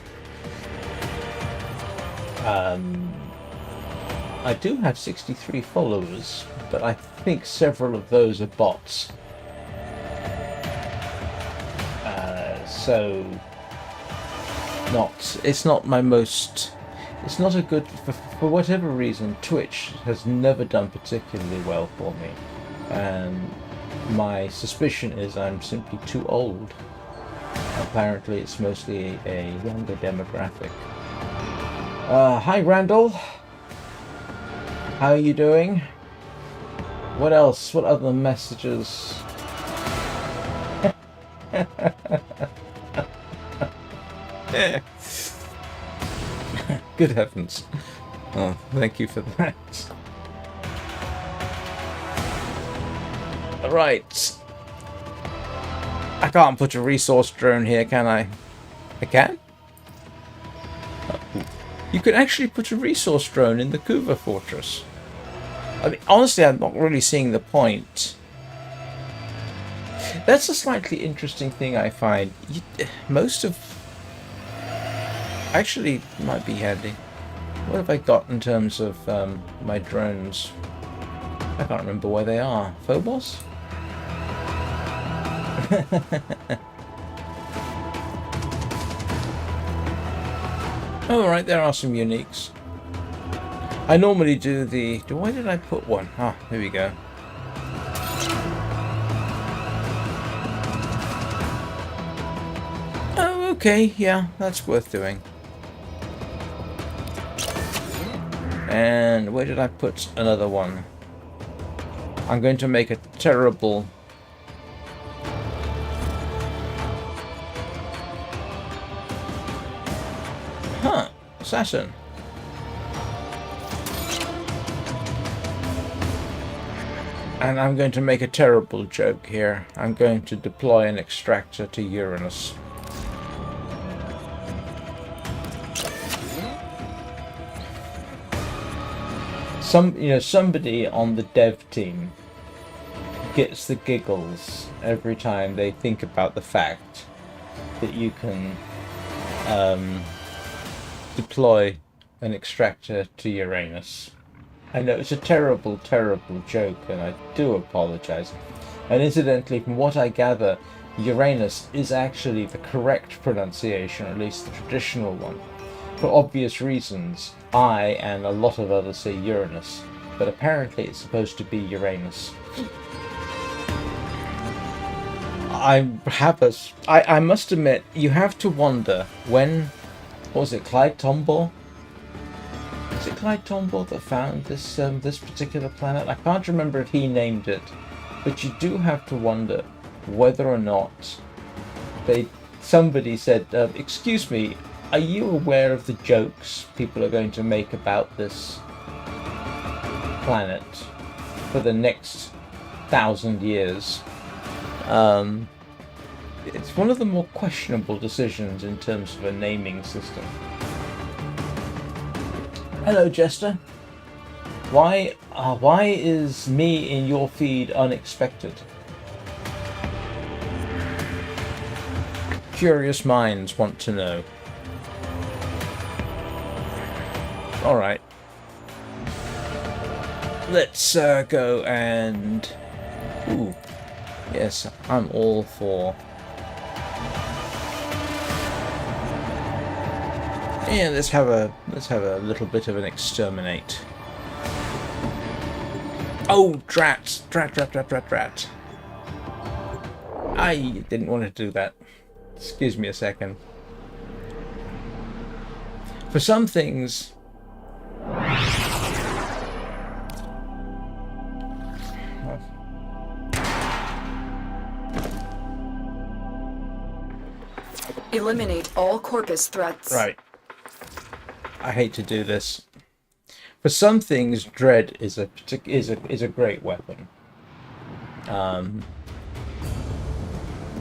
I do have 63 followers, but I think several of those are bots. So it's not my most, it's not a good, for whatever reason, Twitch has never done particularly well for me. My suspicion is I'm simply too old. Apparently it's mostly a younger demographic. Hi Randall. How are you doing? What else? What other messages? Good heavens. Oh, thank you for that. Right. I can't put a resource drone here, can I? I can? You can actually put a resource drone in the Kuva fortress. I mean, honestly, I'm not really seeing the point. That's a slightly interesting thing I find. Most of... Actually, might be handy. What have I got in terms of my drones? I can't remember where they are. Phobos? Oh, right, there are some uniques. I normally do the... Where did I put one? Ah, here we go. Oh, okay, yeah, that's worth doing. And where did I put another one? I'm going to make a terrible... Huh, assassin. And I'm going to make a terrible joke here. I'm going to deploy an extractor to Uranus. Somebody on the dev team gets the giggles every time they think about the fact that you can deploy an extractor to Uranus. I know it's a terrible, terrible joke, and I do apologize. And incidentally, from what I gather, Uranus is actually the correct pronunciation, or at least the traditional one. For obvious reasons, I and a lot of others say Uranus, but apparently it's supposed to be Uranus. I must admit, you have to wonder when... What was it, Clyde Tombaugh? Is it Clyde Tombaugh that found this this particular planet? I can't remember if he named it, but you do have to wonder whether or not somebody said, excuse me, are you aware of the jokes people are going to make about this planet for the next 1,000 years? It's one of the more questionable decisions in terms of a naming system. Hello, Jester. Why is me in your feed unexpected? Curious minds want to know. Alright. Let's go and... Ooh. Yes, I'm all for... Yeah, let's have a little bit of an exterminate. Oh, drat. I didn't want to do that. Excuse me a second. For some things... Eliminate all Corpus threats. Right. I hate to do this. For some things, dread is a great weapon.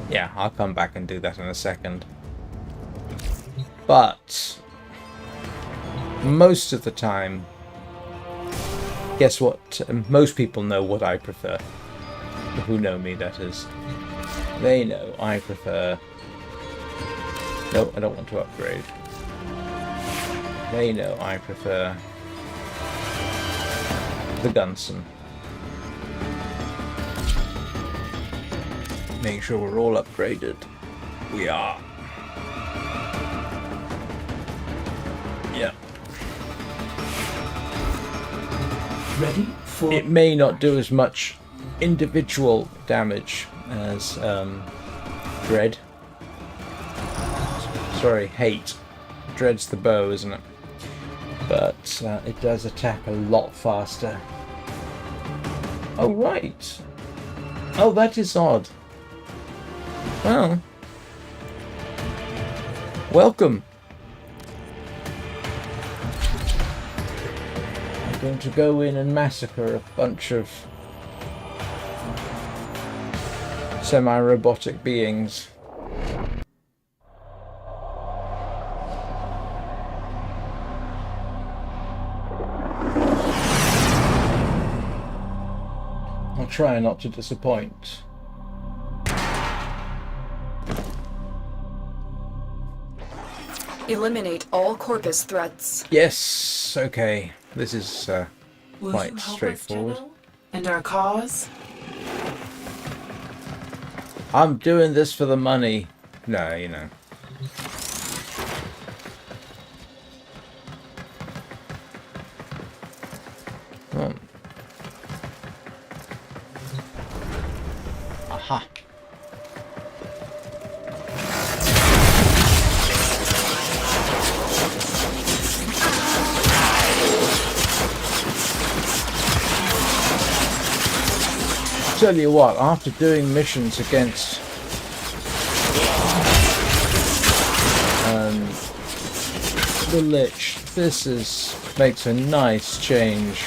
Yeah, I'll come back and do that in a second. But most of the time, guess what? Most people know what I prefer. Who know me, that is. They know I prefer... No, I don't want to upgrade. They know I prefer the Gunson. Make sure we're all upgraded. We are. Yeah. Ready for... It may not do as much individual damage as Dread. Sorry, Hate. Dread's the bow, isn't it? But it does attack a lot faster. Oh, right. Oh, that is odd. Well. Welcome. I'm going to go in and massacre a bunch of semi-robotic beings. I'll try not to disappoint. Eliminate all Corpus threats. Yes, okay. This is Will quite you help us, straightforward. General? And our cause? I'm doing this for the money. No, you know. Oh. Aha. Tell you what, after doing missions against the Lich, this makes a nice change.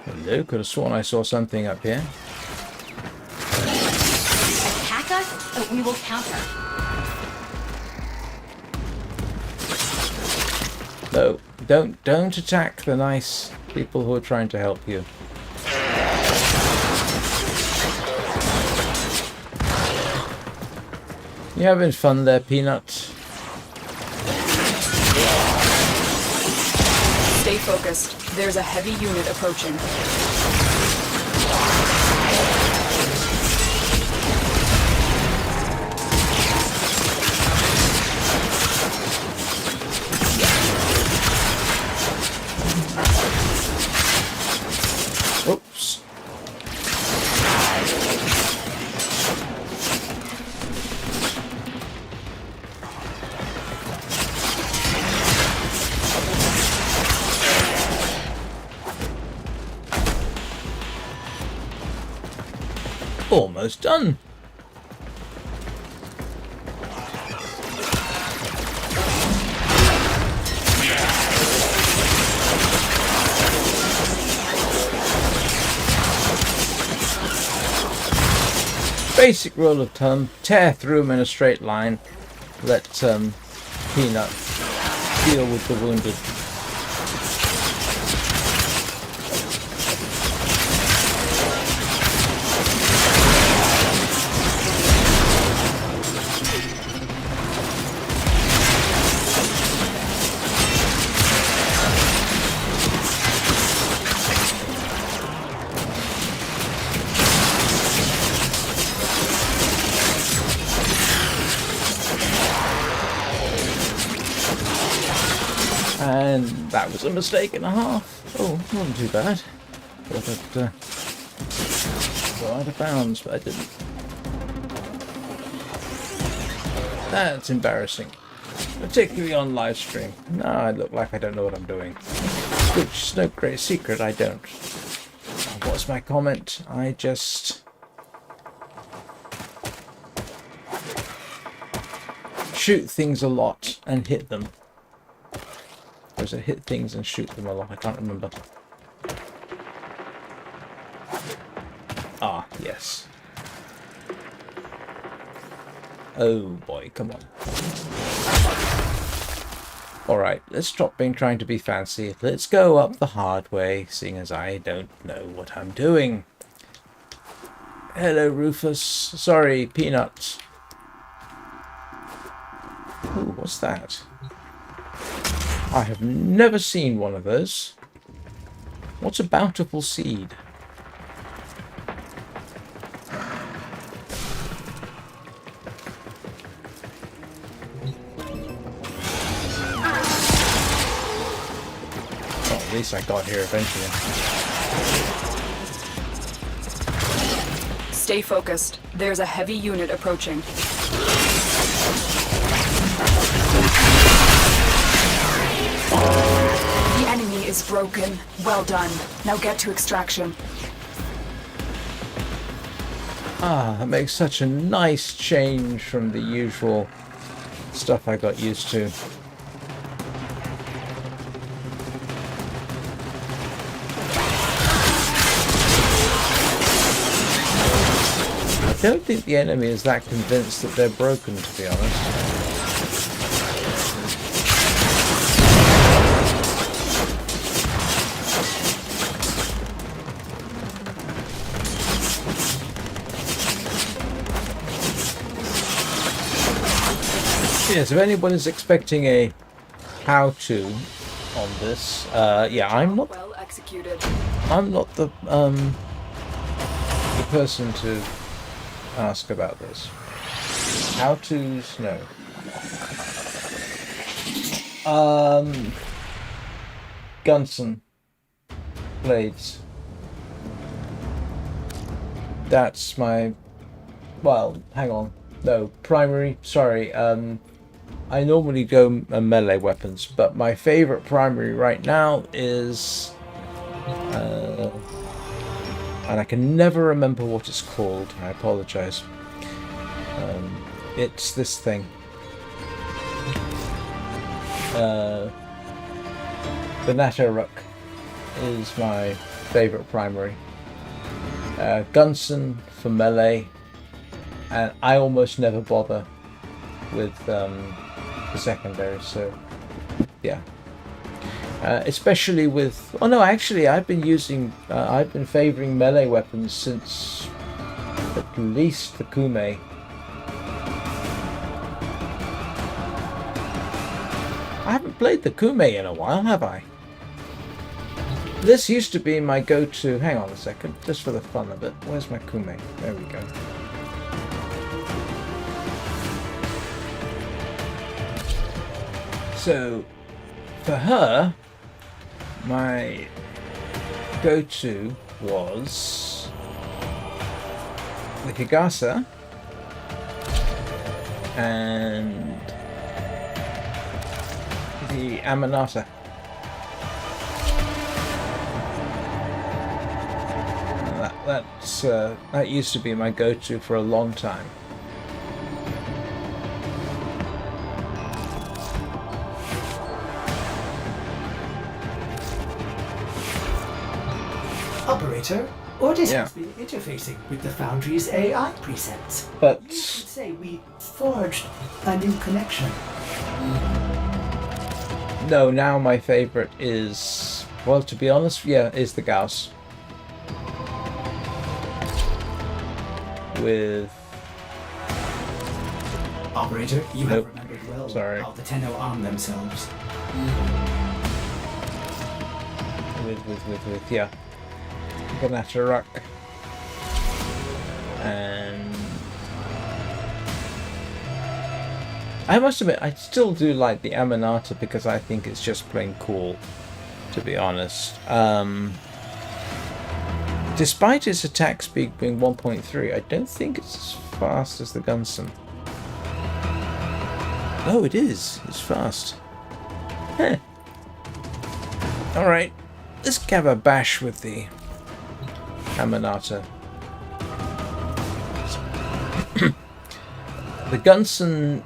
Hello, could have sworn I saw something up here. Attack us, or we will counter. No, don't attack the nice people who are trying to help you. You having fun there, Peanut? Stay focused. There's a heavy unit approaching. Oops. Almost done. Basic rule of thumb, tear through them in a straight line, let Peanut deal with the wounded. And that was a mistake and a half. Oh, wasn't too bad. Thought I'd go out of bounds, but I didn't. That's embarrassing. Particularly on live stream. No, I look like I don't know what I'm doing. Which is no great secret, I don't. What's my comment? I just shoot things a lot and hit them. Or is it hit things and shoot them a lot? I can't remember. Ah, yes. Oh boy, come on. Alright, let's stop trying to be fancy. Let's go up the hard way, seeing as I don't know what I'm doing. Hello, Rufus. Sorry, Peanuts. Ooh, what's that? I have never seen one of those. What's a bountiful seed? Well, at least I got here eventually. Stay focused. There's a heavy unit approaching. The enemy is broken. Well done. Now get to extraction. Ah, that makes such a nice change from the usual stuff I got used to. I don't think the enemy is that convinced that they're broken, to be honest. Yes, if anyone is expecting a how-to on this, yeah, I'm not. Well executed. I'm not the person to ask about this. How-tos, no. Gunson blades. That's my. Well, hang on. No, primary. Sorry. I normally go melee weapons, but my favorite primary right now is, and I can never remember what it's called. I apologize. It's this thing. The Natteruk is my favorite primary. Gunson for melee, and I almost never bother with the secondary, so yeah. Especially with, oh no, actually I've been favoring melee weapons since at least the Kume. I haven't played the Kume in a while, have I? This used to be my go-to. Hang on a second, just for the fun of it. Where's my Kume? There we go. So, for her, my go-to was the Kigasa and the Amanata. That used to be my go-to for a long time. Operator, Ordis has been interfacing with the Foundry's AI presets. But you could say we forged a new connection. No, now my favorite is, well, to be honest, yeah, is the Gauss. With Operator, you have remembered well how the Tenno arm themselves. With yeah. The Natteruk. And I must admit, I still do like the Amanata because I think it's just plain cool, to be honest. Despite its attack speed being 1.3, I don't think it's as fast as the Gunson. Oh, it is. It's fast. Heh. Alright, let's have a bash with the Amanata. The Gunson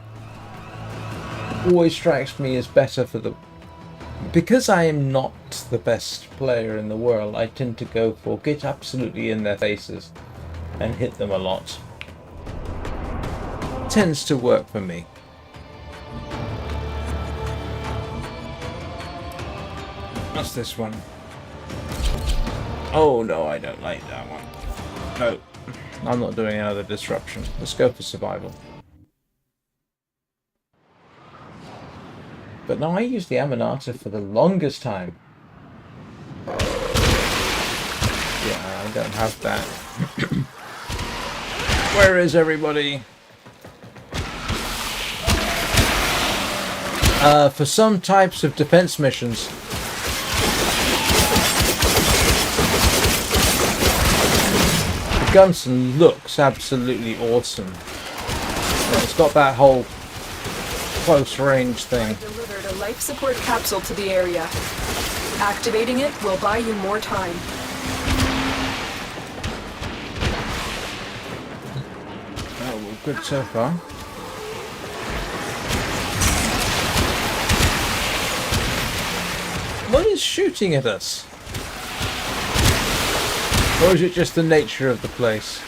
always strikes me as better for the... Because I am not the best player in the world, I tend to go for get absolutely in their faces and hit them a lot. Tends to work for me. What's this one? Oh no, I don't like that one. No, I'm not doing another disruption. Let's go for survival. But no, I used the Aminata for the longest time. Yeah, I don't have that. Where is everybody? For some types of defense missions, the Gunson looks absolutely awesome. It's got that whole close range thing. I've delivered a life support capsule to the area. Activating it will buy you more time. Oh, well, good so far. What is shooting at us? Or is it just the nature of the place?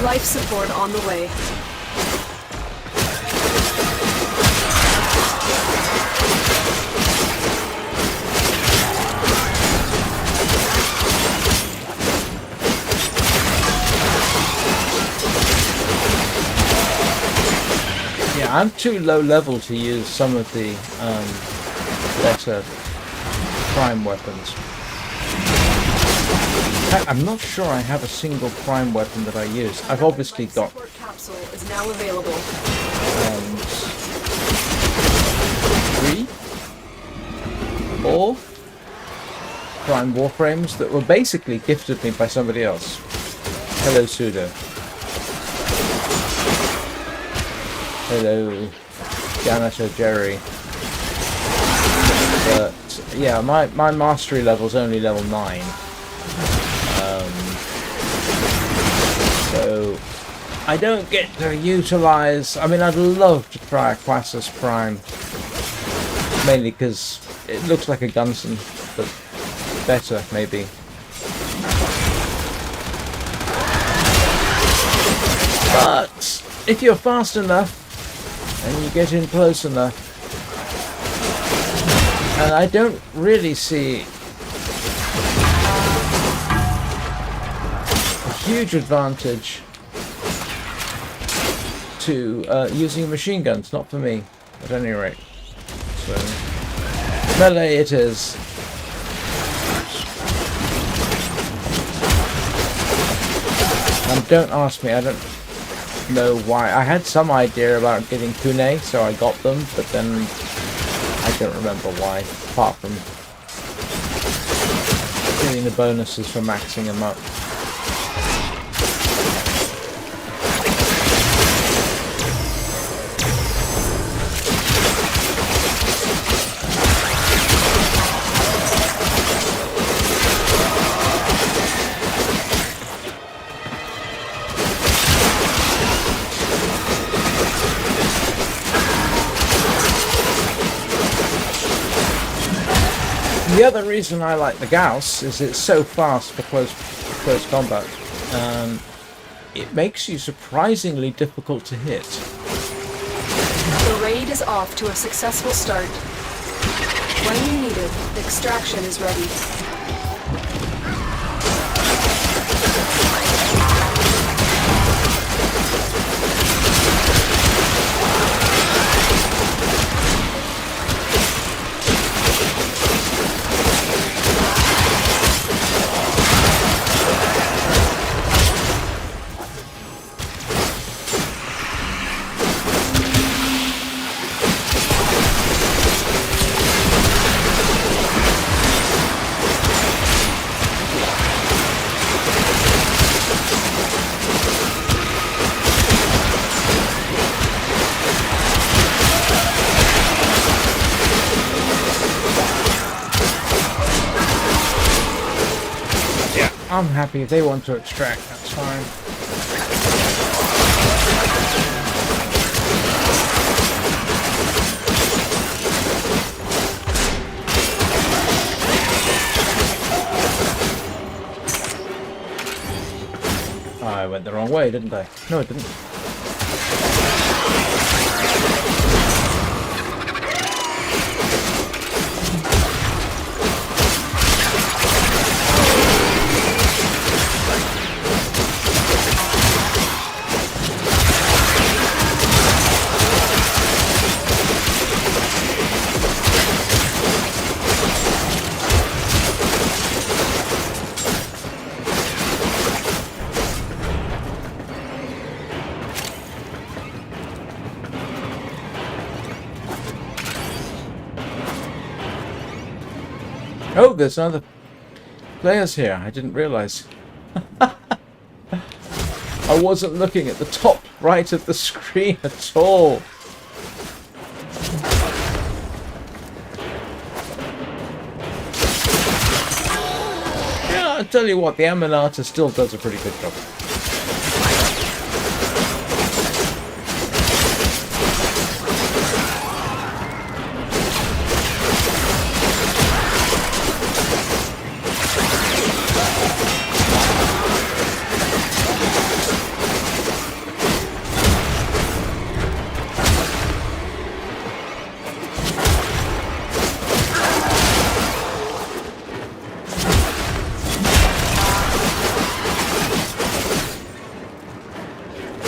Life support on the way. Yeah, I'm too low level to use some of the better prime weapons. I'm not sure I have a single prime weapon that I use. I've obviously got Capsule is now available. 3, 4 prime Warframes that were basically gifted me by somebody else. Hello, Sudo. Hello, Janitor Jerry. But yeah, my mastery level is only level 9. So I don't get to utilize... I mean, I'd love to try a Quassus Prime. Mainly because it looks like a Gunson, but better, maybe. But if you're fast enough, and you get in close enough, and I don't really see huge advantage to using machine guns, not for me, at any rate. So, melee it is. And don't ask me, I don't know why. I had some idea about getting Kune, so I got them, but then I don't remember why, apart from getting the bonuses for maxing them up. The other reason I like the Gauss is it's so fast for close combat. It makes you surprisingly difficult to hit. The raid is off to a successful start. When you need it, the extraction is ready. I'm happy if they want to extract, that's fine. I went the wrong way, didn't I? No, I didn't. Oh, there's other players here. I didn't realize. I wasn't looking at the top right of the screen at all. Yeah, I'll tell you what, the Aminata still does a pretty good job.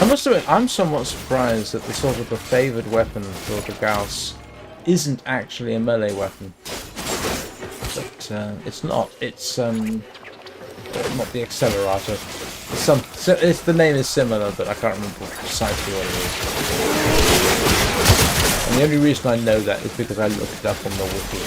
I must admit, I'm somewhat surprised that the sort of the favoured weapon for the Gauss isn't actually a melee weapon. But it's not. It's not the Accelerator. The name is similar, but I can't remember precisely what it is. And the only reason I know that is because I looked it up on the wiki.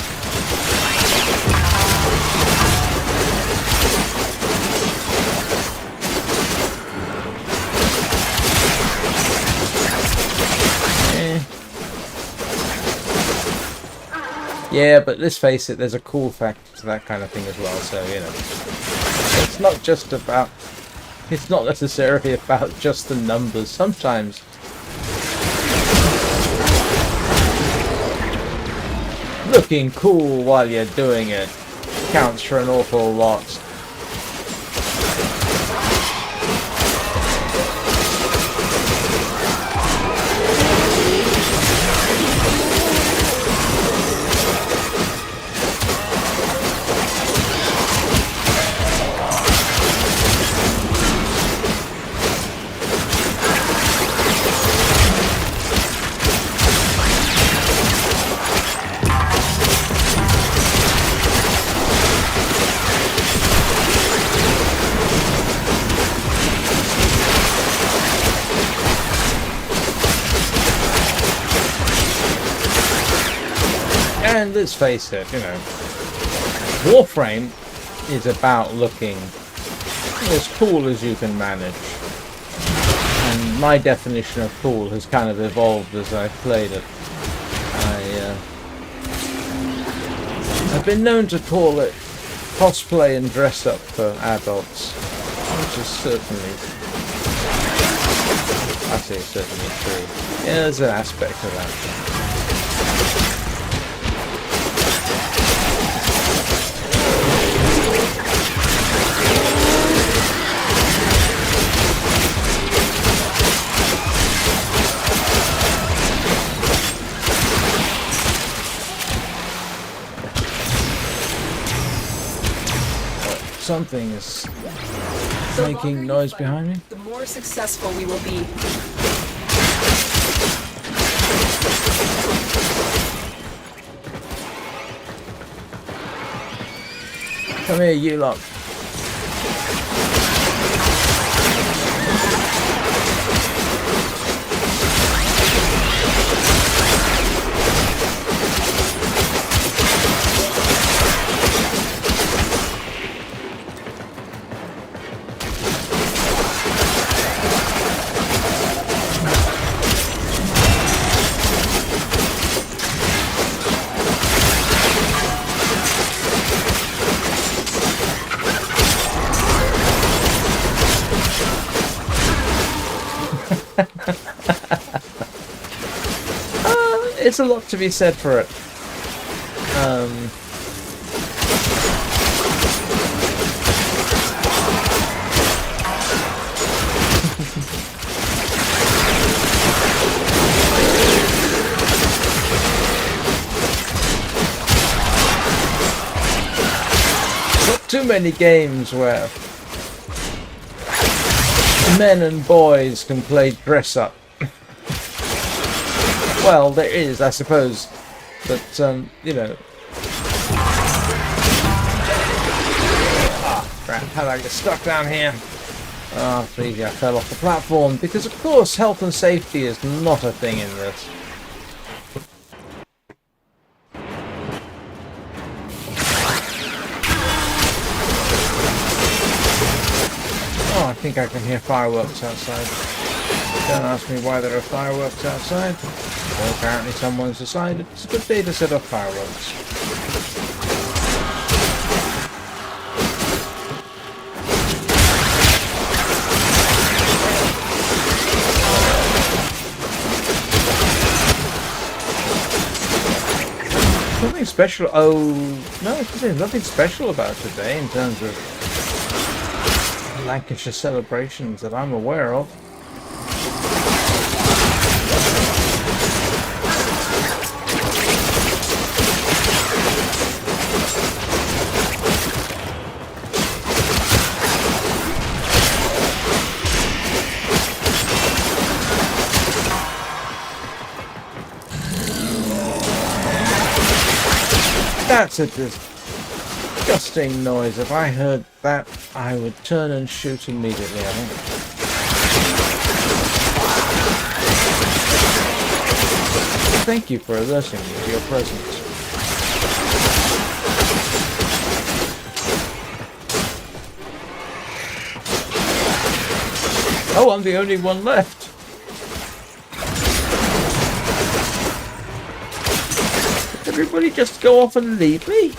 Yeah, but let's face it, there's a cool factor to that kind of thing as well, so, you know. It's not just about... It's not necessarily about just the numbers. Sometimes... looking cool while you're doing it counts for an awful lot. And let's face it, you know, Warframe is about looking as cool as you can manage. And my definition of cool has kind of evolved as I've played it. I've been known to call it cosplay and dress up for adults, which is certainly, I say certainly true. Yeah, there's an aspect of that. Something is making noise behind me. The more successful we will be. Come here, you lot. it's a lot to be said for it. Not too many games where men and boys can play dress up. Well, there is, I suppose, but you know. Ah, crap! How did I get stuck down here? Ah, please, I fell off the platform because, of course, health and safety is not a thing in this. Oh, I think I can hear fireworks outside. Don't ask me why there are fireworks outside. Well, apparently someone's decided it's a good day to set off fireworks. Nothing special. Oh, no, there's nothing special about today in terms of Lancashire celebrations that I'm aware of. That's a disgusting noise. If I heard that, I would turn and shoot immediately, I think. Thank you for alerting me to your presence. Oh, I'm the only one left. Everybody just go off and leave me?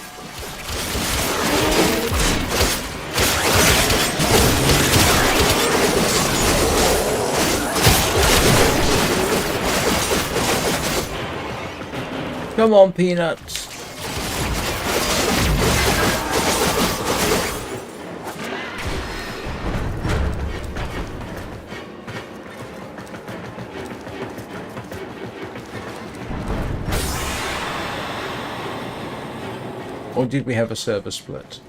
Come on, Peanuts. Or did we have a server split?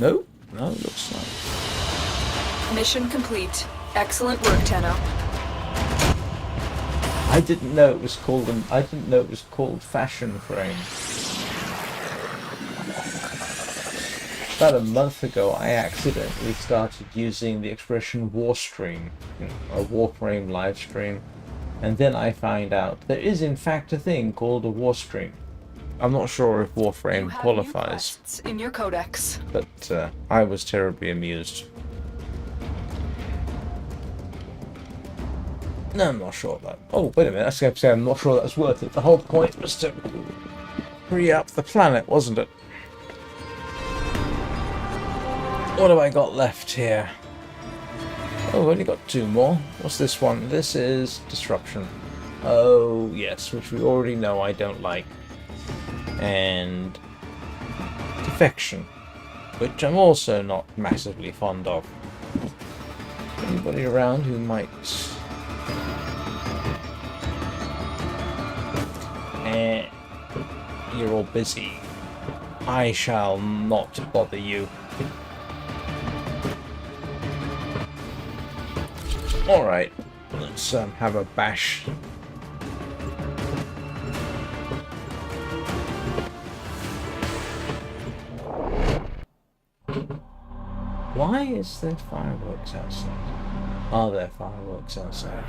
No? No, looks like. Mission complete. Excellent work, Tenno. I didn't know it was called Fashion Frame. About a month ago, I accidentally started using the expression Warstream, a Warframe live stream, and then I find out there is in fact a thing called a Warstream. I'm not sure if Warframe qualifies. In your codex. But I was terribly amused. No, I'm not sure about. Oh, wait a minute. I was going to say I'm not sure that's worth it. The whole point was to free up the planet, wasn't it? What have I got left here? Oh, I've only got 2 more. What's this one? This is Disruption. Oh, yes, which we already know I don't like. And Defection, which I'm also not massively fond of. Anybody around who might... You're all busy. I shall not bother you. Alright, let's have a bash. Why is there fireworks outside? Are there fireworks outside?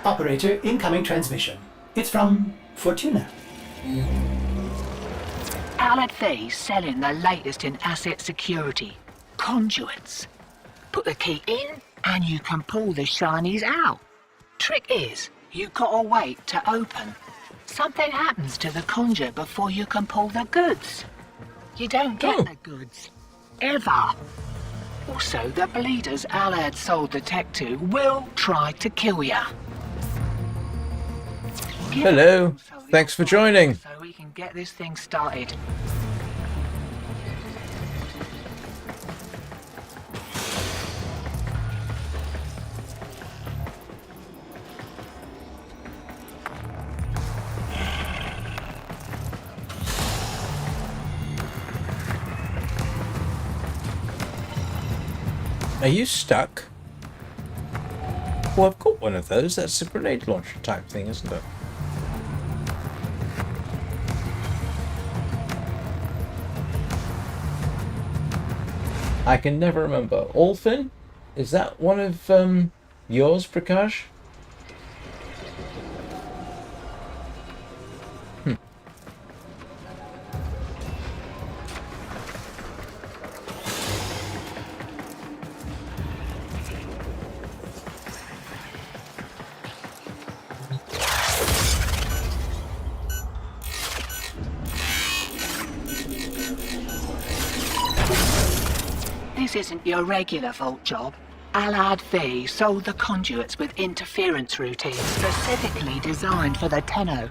Operator, incoming transmission. It's from Fortuna. Alad Fay's selling the latest in asset security. Conduits. Put the key in and you can pull the shinies out. Trick is, you gotta wait to open. Something happens to the conjure before you can pull the goods. You don't get the goods. Ever. Also, the bleeders Alad sold the tech to will try to kill ya. Hello. Thanks for joining. So we can get this thing started. Are you stuck? Well, I've got one of those. That's a grenade launcher type thing, isn't it? I can never remember. Olfin? Is that one of yours, Prakash? This isn't your regular vault job. Alad V sold the conduits with interference routines specifically designed for the Tenno.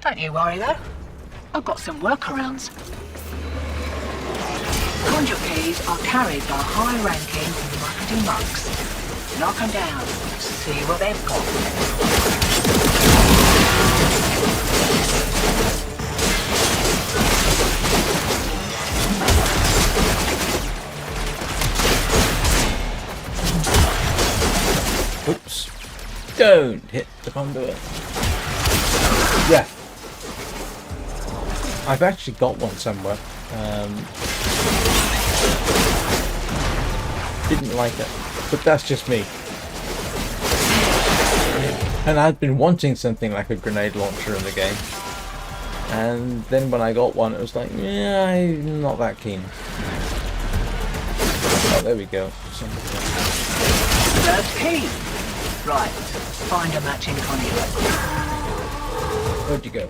Don't you worry though. I've got some workarounds. Conduit keys are carried by high-ranking muckety mucks. Knock them down, see what they've got. Oops. Don't hit the conduit. Yeah. I've actually got one somewhere. Didn't like it. But that's just me. And I'd been wanting something like a grenade launcher in the game. And then when I got one, it was like, yeah, I'm not that keen. Oh, there we go. Third key. Right, find a matching conduit. Where'd you go?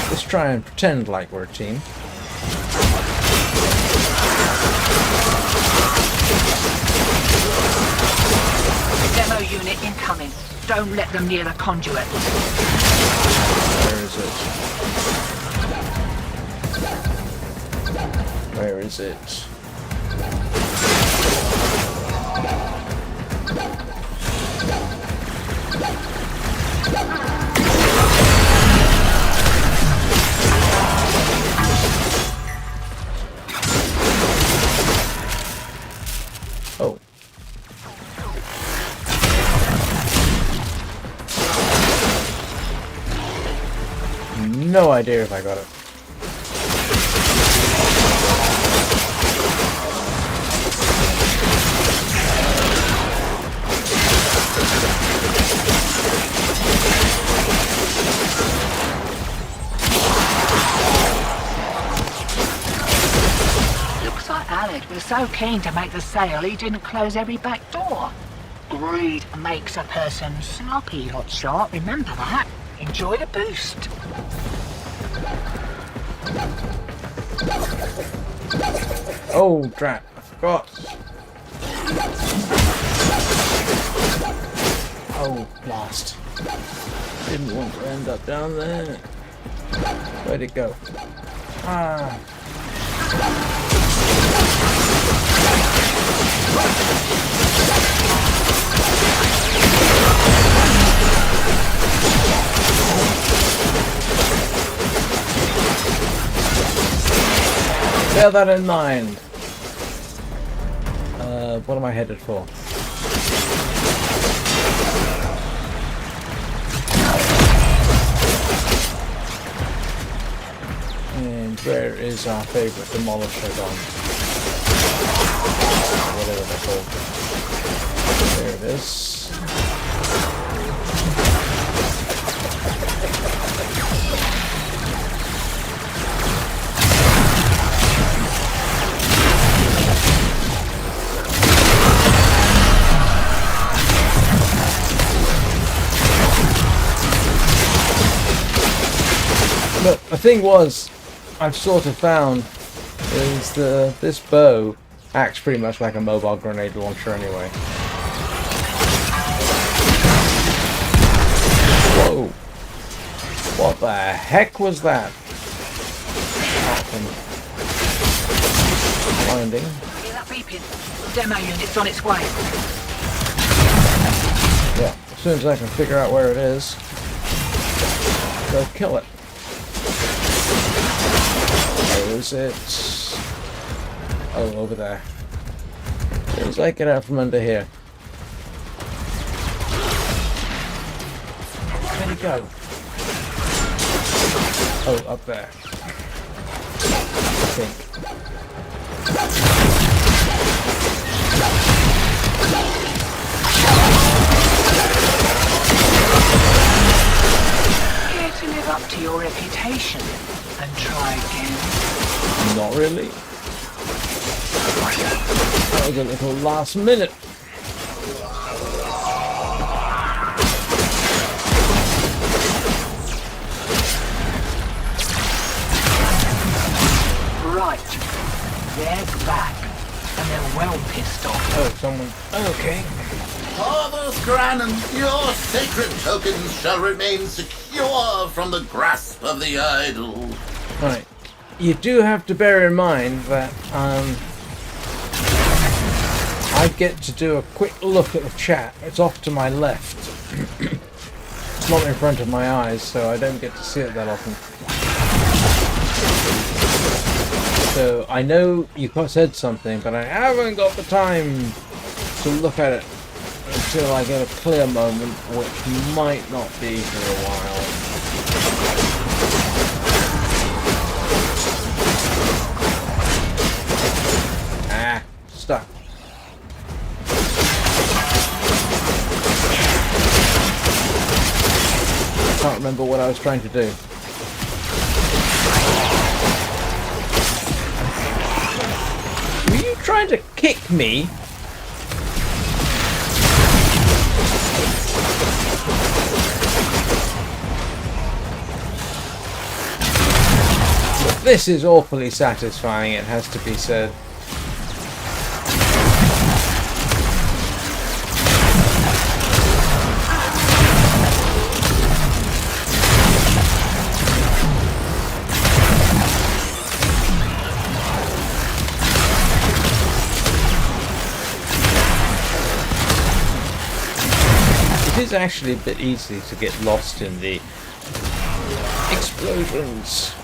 Let's try and pretend like we're a team. Demo unit incoming. Don't let them near the conduit. Where is it? Where is it? Oh. No idea if I got it. Looks like Alec was so keen to make the sale he didn't close every back door. Greed makes a person sloppy, hotshot. Remember that. Enjoy the boost. Oh, drat. I forgot. Oh, blast. Didn't want to end up down there. Where'd it go? Ah. Bear that in mind. What am I headed for? And where is our favorite demolisher gone? Whatever they're called. There it is. But the thing was, I've sort of found is this bow acts pretty much like a mobile grenade launcher anyway. Whoa! What the heck was that? Finding. Hear that beeping? Demo unit's on its way. Yeah, as soon as I can figure out where it is, go kill it. Where is it? Oh, over there. As soon as I get out from under here. Where'd it go? Oh, up there. I think. Care to live up to your reputation and try again? Not really. That was a little last minute. Right. They're back. And they're well pissed off. Oh, someone. Okay. Father Grannon, your sacred tokens shall remain secure from the grasp of the idol. Right. You do have to bear in mind that I get to do a quick look at the chat. It's off to my left. It's not in front of my eyes, so I don't get to see it that often. So I know you said something, but I haven't got the time to look at it until I get a clear moment, which might not be for a while. Ah, stuck. Can't remember what I was trying to do. Were you trying to kick me? This is awfully satisfying, it has to be said. It is actually a bit easy to get lost in the explosions.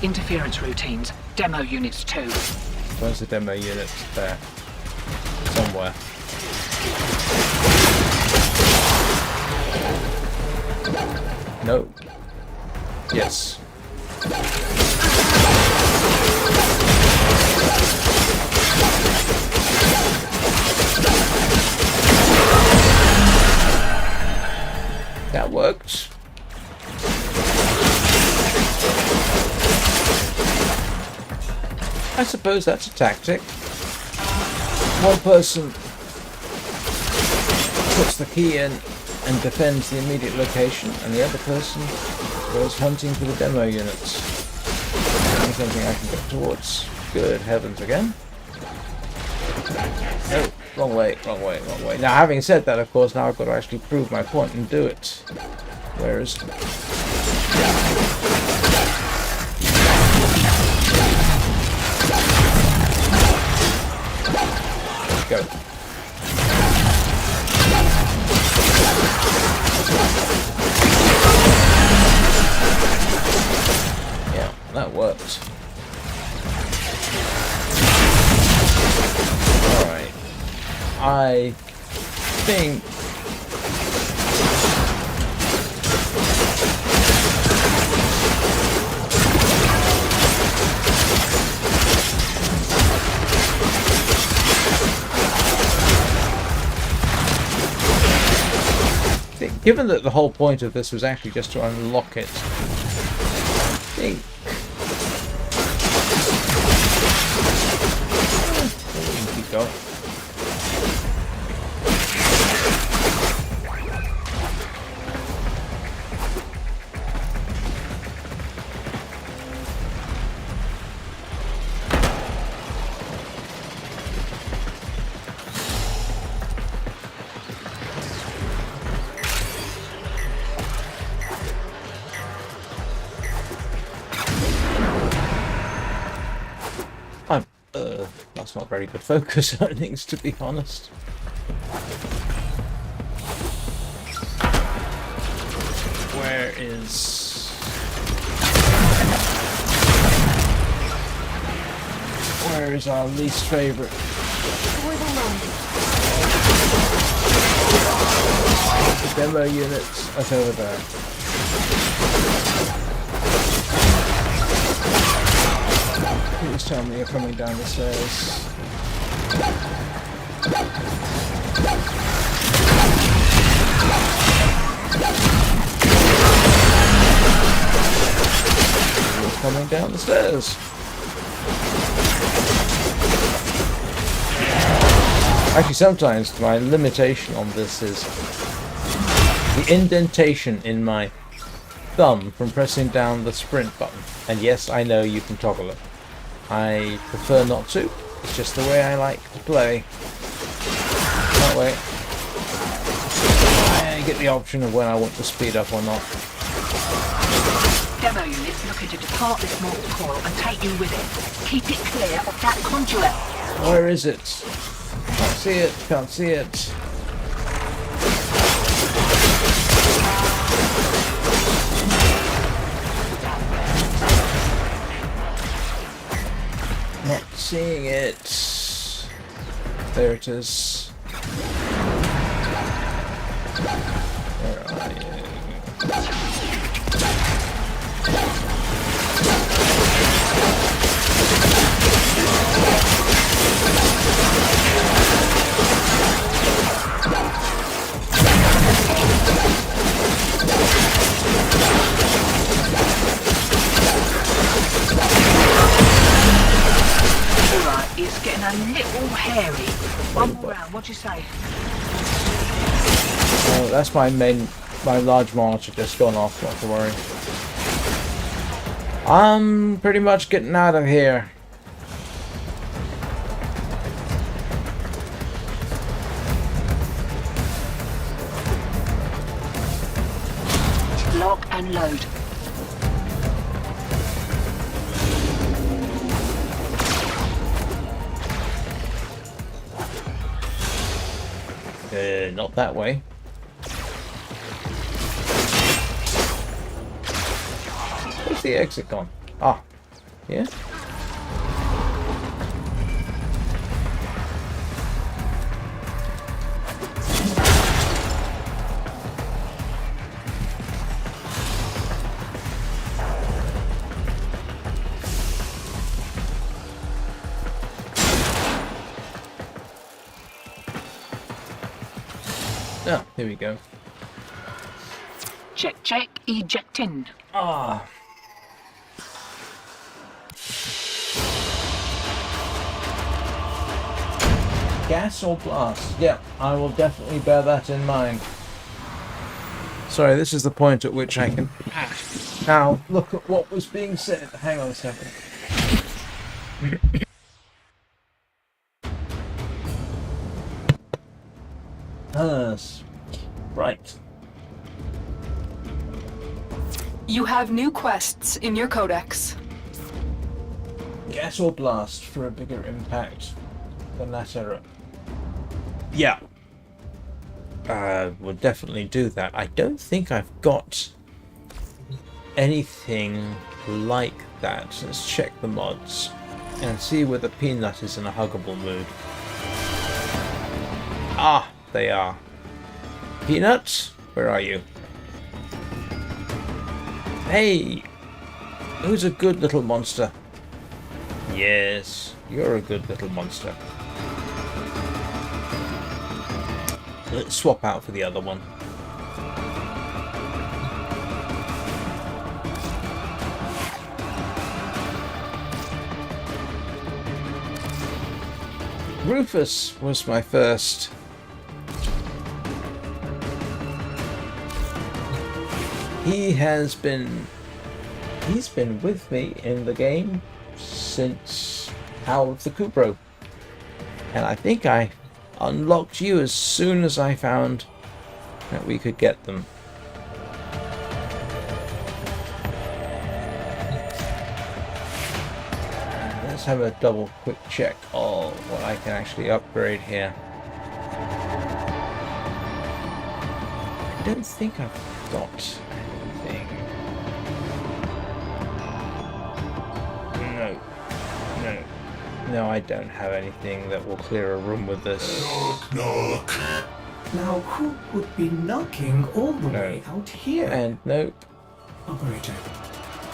Interference routines. Demo units too. Where's the demo unit? There. Somewhere. No. Yes. That worked. I suppose that's a tactic. One person puts the key in and defends the immediate location, and the other person goes hunting for the demo units. That's something I can get towards. Good heavens again. No, wrong way, wrong way, wrong way. Now, having said that, of course, now I've got to actually prove my point and do it. Where is it? Go. Yeah, that worked. Alright. I think Given that the whole point of this was actually just to unlock it. There you go. That's not very good focus earnings, to be honest. Where is our least favorite? The demo units. That's over there. Please tell me you're coming down the stairs. You're coming down the stairs. Actually, sometimes my limitation on this is the indentation in my thumb from pressing down the sprint button. And yes, I know you can toggle it. I prefer not to. It's just the way I like to play. That way, I get the option of when I want to speed up or not. Demo units looking to depart this mortal coil and take you with it. Keep it clear of that conduit. Where is it? Can't see it. Can't see it. Not seeing it. There it is. Where are you? Alright, it's getting a little hairy. One more round, what'd you say? Oh, that's my large monitor just gone off, not to worry. I'm pretty much getting out of here. Lock and load. Not that way. Where's the exit gone? Ah, yeah. Oh, here we go. Check, check, ejecting. Ah. Gas or blast? Yeah, I will definitely bear that in mind. Sorry, this is the point at which I can now look at what was being said. Hang on a second. Right. You have new quests in your codex. Gas or blast for a bigger impact than that error. Yeah. We'll definitely do that. I don't think I've got anything like that. Let's check the mods and see whether Peanut is in a huggable mood. Ah, they are. Peanut, where are you? Hey! Who's a good little monster? Yes, you're a good little monster. Let's swap out for the other one. Rufus was my first. He's been with me in the game since Howl of the Kubrow. And I think I unlocked you as soon as I found that we could get them. Let's have a double quick check of what I can actually upgrade here. I don't think I've got anything. No, I don't have anything that will clear a room with this. Knock. Now, who would be knocking all the way out here? And nope. Operator,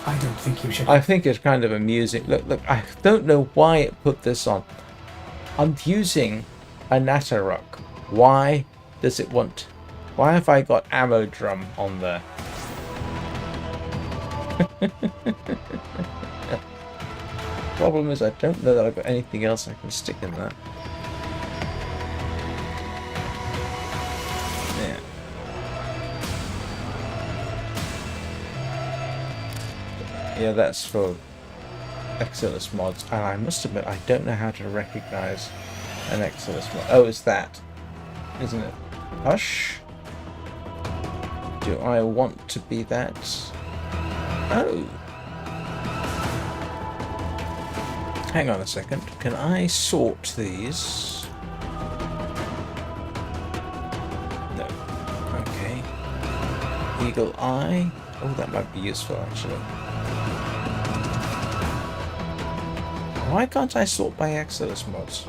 I don't think you should... I think it's kind of amusing. Look, I don't know why it put this on. I'm using a Natarok. Why does it want... Why have I got ammo drum on there? Problem is I don't know that I've got anything else I can stick in that. Yeah. Yeah, that's for Exilus mods. And I must admit, I don't know how to recognize an Exilus mod. Oh, it's that, isn't it? Hush. Do I want to be that? Oh. Hang on a second. Can I sort these? No. Okay. Eagle Eye. Oh, that might be useful actually. Why can't I sort by Exilus mods?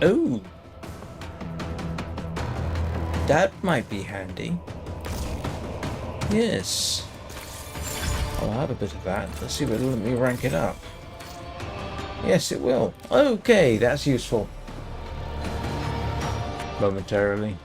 Oh. That might be handy. Yes. I'll have a bit of that. Let's see if it'll let me rank it up. Yes, it will. Okay, that's useful. Momentarily.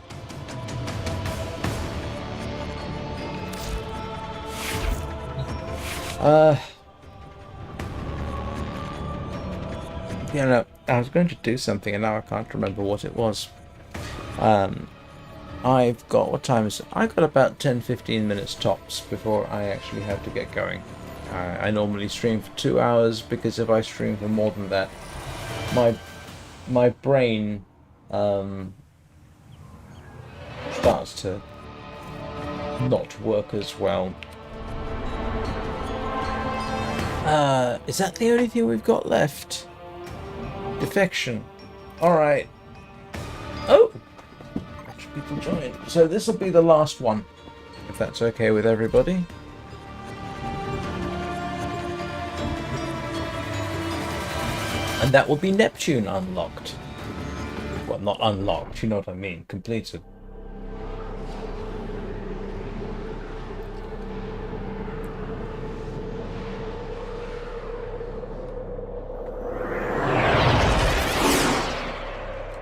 You know, I was going to do something and now I can't remember what it was. I've got, what time is it? I've got about 10-15 minutes tops before I actually have to get going. I normally stream for 2 hours because if I stream for more than that, my brain starts to not work as well. Is that the only thing we've got left? Defection. Alright. Oh! People join. So this will be the last one, if that's okay with everybody. And that will be Neptune unlocked. Well, not unlocked, you know what I mean. Completed.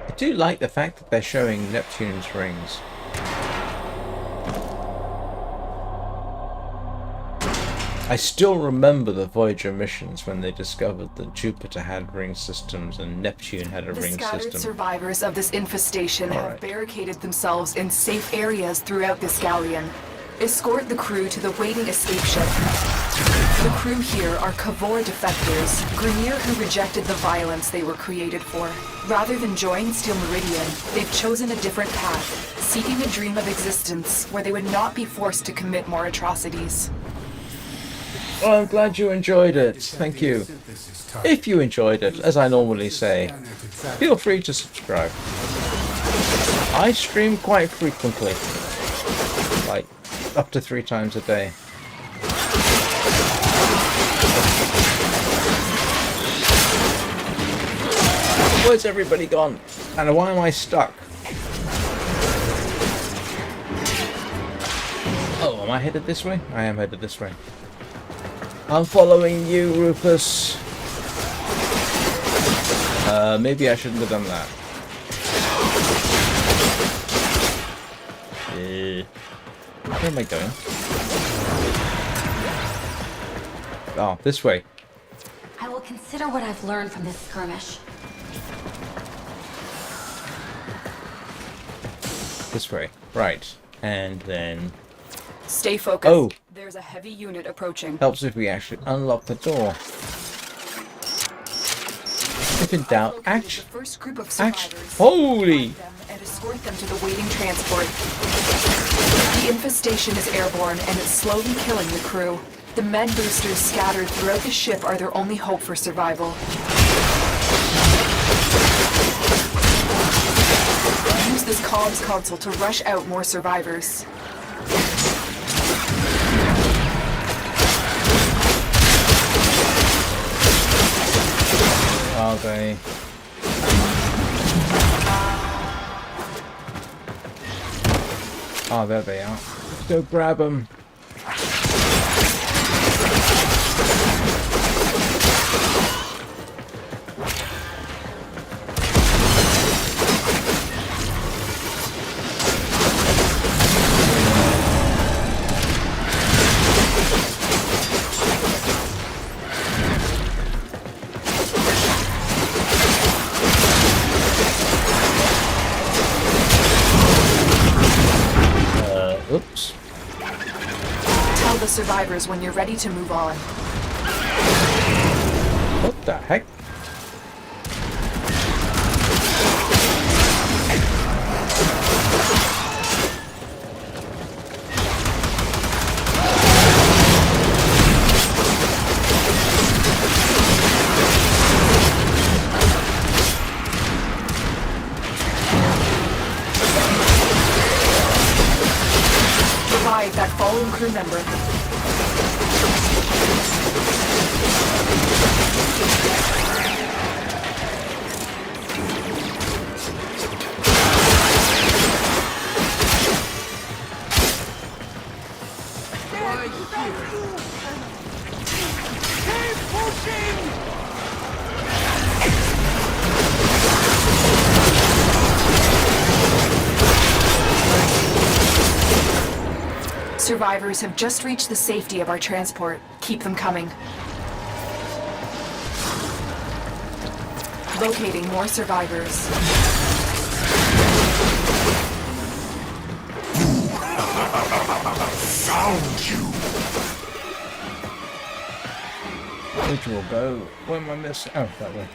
I do like the fact that they're showing Neptune's rings. I still remember the Voyager missions when they discovered that Jupiter had ring systems and Neptune had a ring system. The scattered survivors of this infestation have barricaded themselves in safe areas throughout this galleon. Escort the crew to the waiting escape ship. The crew here are Kavor defectors, Grineer who rejected the violence they were created for. Rather than join Steel Meridian, they've chosen a different path, seeking a dream of existence where they would not be forced to commit more atrocities. Well, I'm glad you enjoyed it. Thank you. If you enjoyed it, as I normally say, feel free to subscribe. I stream quite frequently, like up to 3 times a day. Where's everybody gone? And why am I stuck? Oh, am I headed this way? I am headed this way. I'm following you, Rufus. Maybe I shouldn't have done that. Where am I going? Oh, this way. I will consider what I've learned from this skirmish. This way. Right. And then... Stay focused. Oh! There's a heavy unit approaching. Helps if we actually unlock the door. If in doubt, action. First group of Action. survivors. Holy! And escort them to the waiting transport. The infestation is airborne and it's slowly killing the crew. The med boosters scattered throughout the ship are their only hope for survival. Use this comms console to rush out more survivors. Are they? Oh, there they are. Let's go grab them. Oops. Tell the survivors when you're ready to move on. What the heck? That fallen crew member. Survivors have just reached the safety of our transport. Keep them coming. Locating more survivors. Found you! Which will go? Where am I missing? Oh, that way.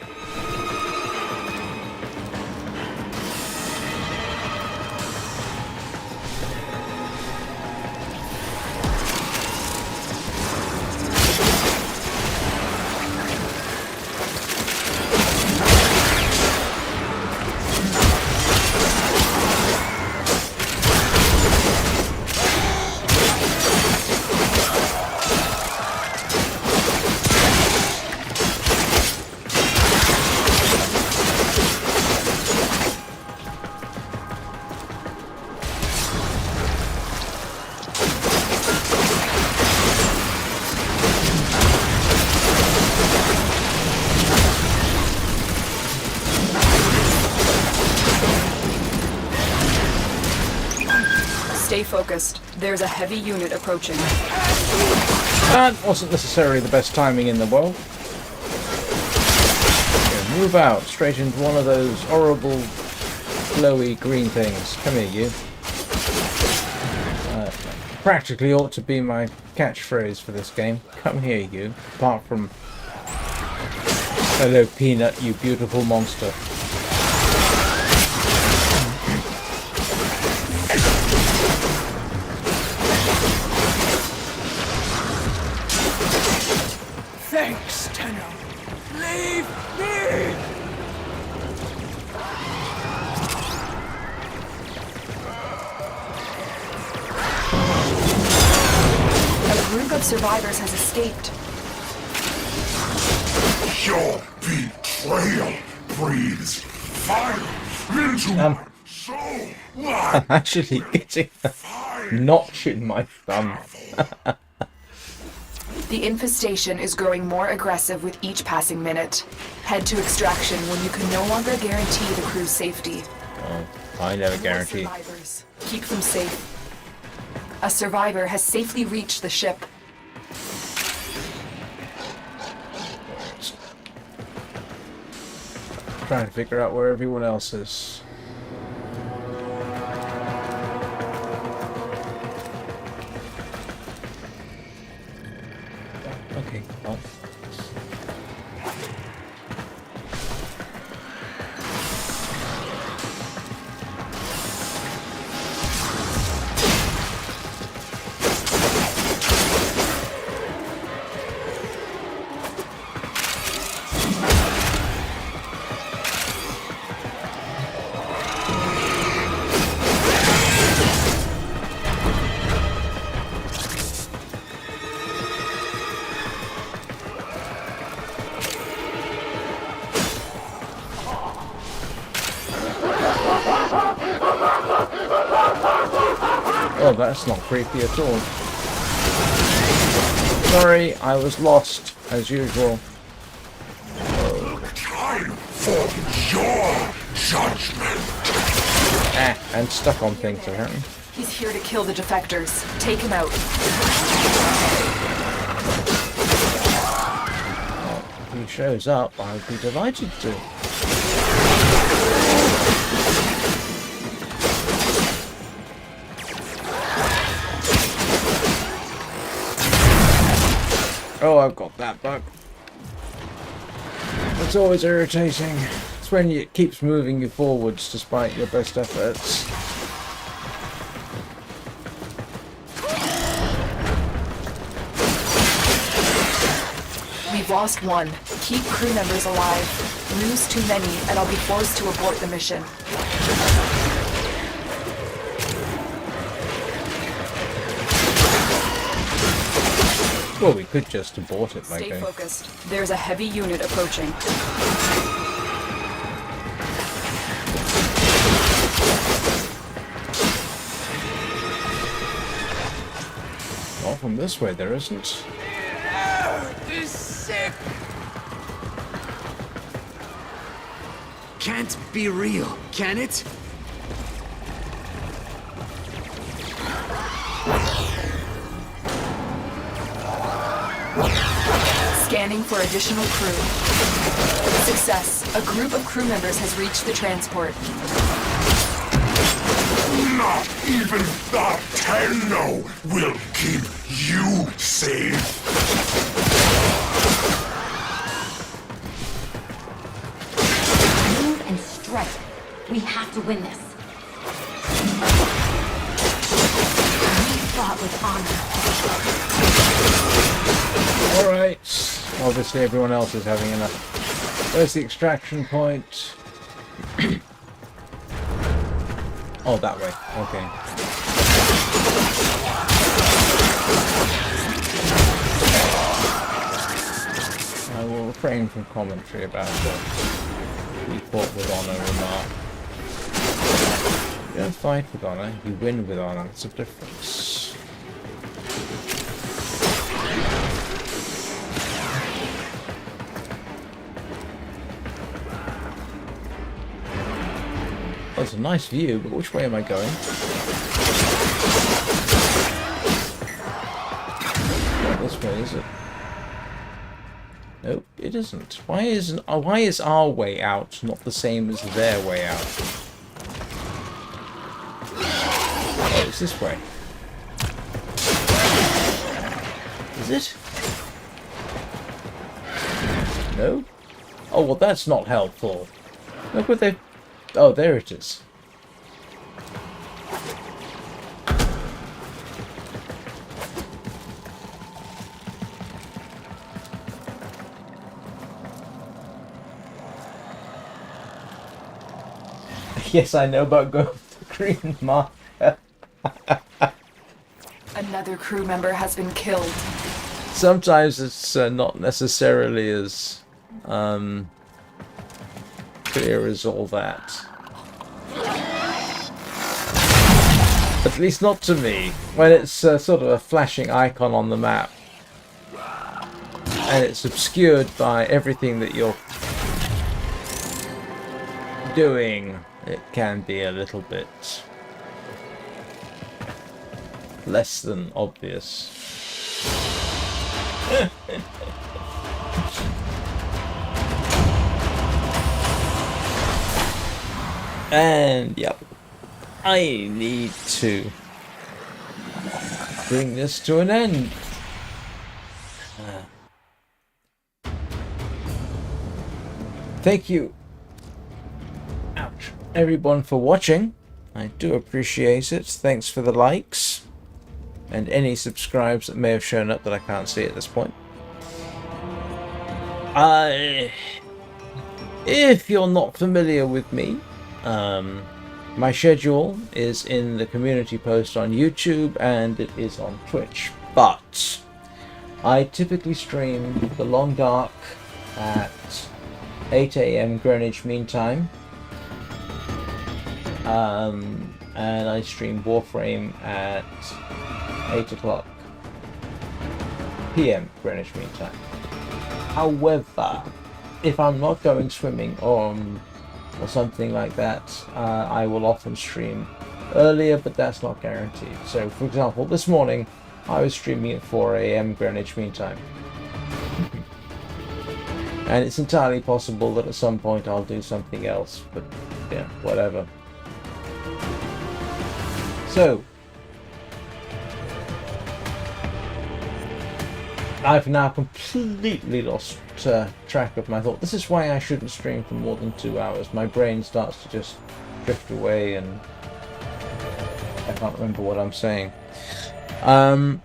Stay focused. There's a heavy unit approaching. That wasn't necessarily the best timing in the world. Okay, move out straight into one of those horrible glowy green things. Come here, you. Practically ought to be my catchphrase for this game. Come here, you. Apart from hello, Peanut, you beautiful monster. Thanks, Tenno. Leave me! A group of survivors has escaped. Your betrayal breathes fire into my soul. I'm actually getting a notch in my thumb. The infestation is growing more aggressive with each passing minute. Head to extraction when you can no longer guarantee the crew's safety. Oh, I never guarantee. Survivors. Keep them safe. A survivor has safely reached the ship. Trying to figure out where everyone else is. Oh, that's not creepy at all. Sorry, I was lost, as usual. Time for your judgment. Ah, and stuck on things, apparently. He's here to kill the defectors. Take him out. Well, if he shows up, I'll be delighted to. Oh, I've got that bug. It's always irritating. It's when it keeps moving you forwards despite your best efforts. We've lost one. Keep crew members alive. Lose too many, and I'll be forced to abort the mission. Well, we could just abort it like Stay focused. There's a heavy unit approaching. Well, from this way there isn't. Is sick. Can't be real, can it? Scanning for additional crew. Success. A group of crew members has reached the transport. Not even the Tenno will keep you safe. Move and strike. We have to win this. We fought with honor. Alright. Obviously everyone else is having enough. Where's the extraction point? Oh, that way. Okay. I will refrain from commentary about the "we fought with honor" remark. You don't fight with honor, you win with honor. It's a difference. Oh, it's a nice view, but which way am I going? Not this way, is it? Nope, it isn't. Why is our way out not the same as their way out? Oh, it's this way. Is it? No? Oh, well, that's not helpful. Look what they've... Oh, there it is. Yes, I know about going with the green marker. Another crew member has been killed. Sometimes it's not necessarily as clear as all that. At least not to me. When it's sort of a flashing icon on the map and it's obscured by everything that you're doing, it can be a little bit less than obvious. And yep, I need to bring this to an end. Thank you, ouch, everyone for watching. I do appreciate it. Thanks for the likes and any subscribes that may have shown up that I can't see at this point. If you're not familiar with me, my schedule is in the community post on YouTube and it is on Twitch, but I typically stream The Long Dark at 8 AM Greenwich Mean Time. and I stream Warframe at 8 o'clock PM Greenwich Mean Time. However, if I'm not going swimming or something like that, I will often stream earlier, but that's not guaranteed. So, for example, this morning I was streaming at 4 AM Greenwich Mean Time. And it's entirely possible that at some point I'll do something else, but yeah, whatever. So, I've now completely lost track of my thought. This is why I shouldn't stream for more than 2 hours. My brain starts to just drift away and I can't remember what I'm saying. Yeah,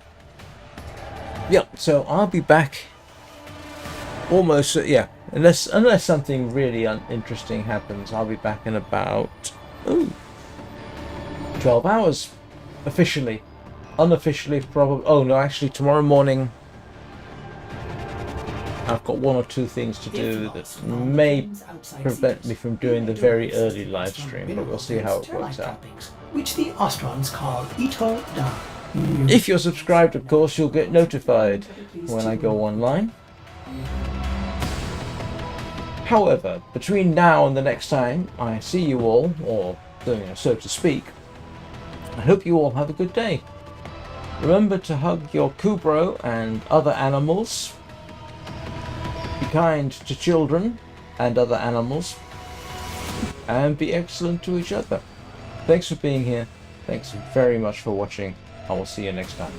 so I'll be back almost, yeah, unless something really interesting happens, I'll be back in about 12 hours, officially. Unofficially, probably. Oh no, actually, tomorrow morning I've got 1 or 2 things to do that may prevent me from doing the very early live stream, but we'll see how it works out. Which the Ostrons call Ito Da. If you're subscribed, of course, you'll get notified when I go online. However, between now and the next time I see you all, or so to speak, I hope you all have a good day. Remember to hug your Kubrow and other animals. Be kind to children and other animals. And be excellent to each other. Thanks for being here. Thanks very much for watching. I will see you next time.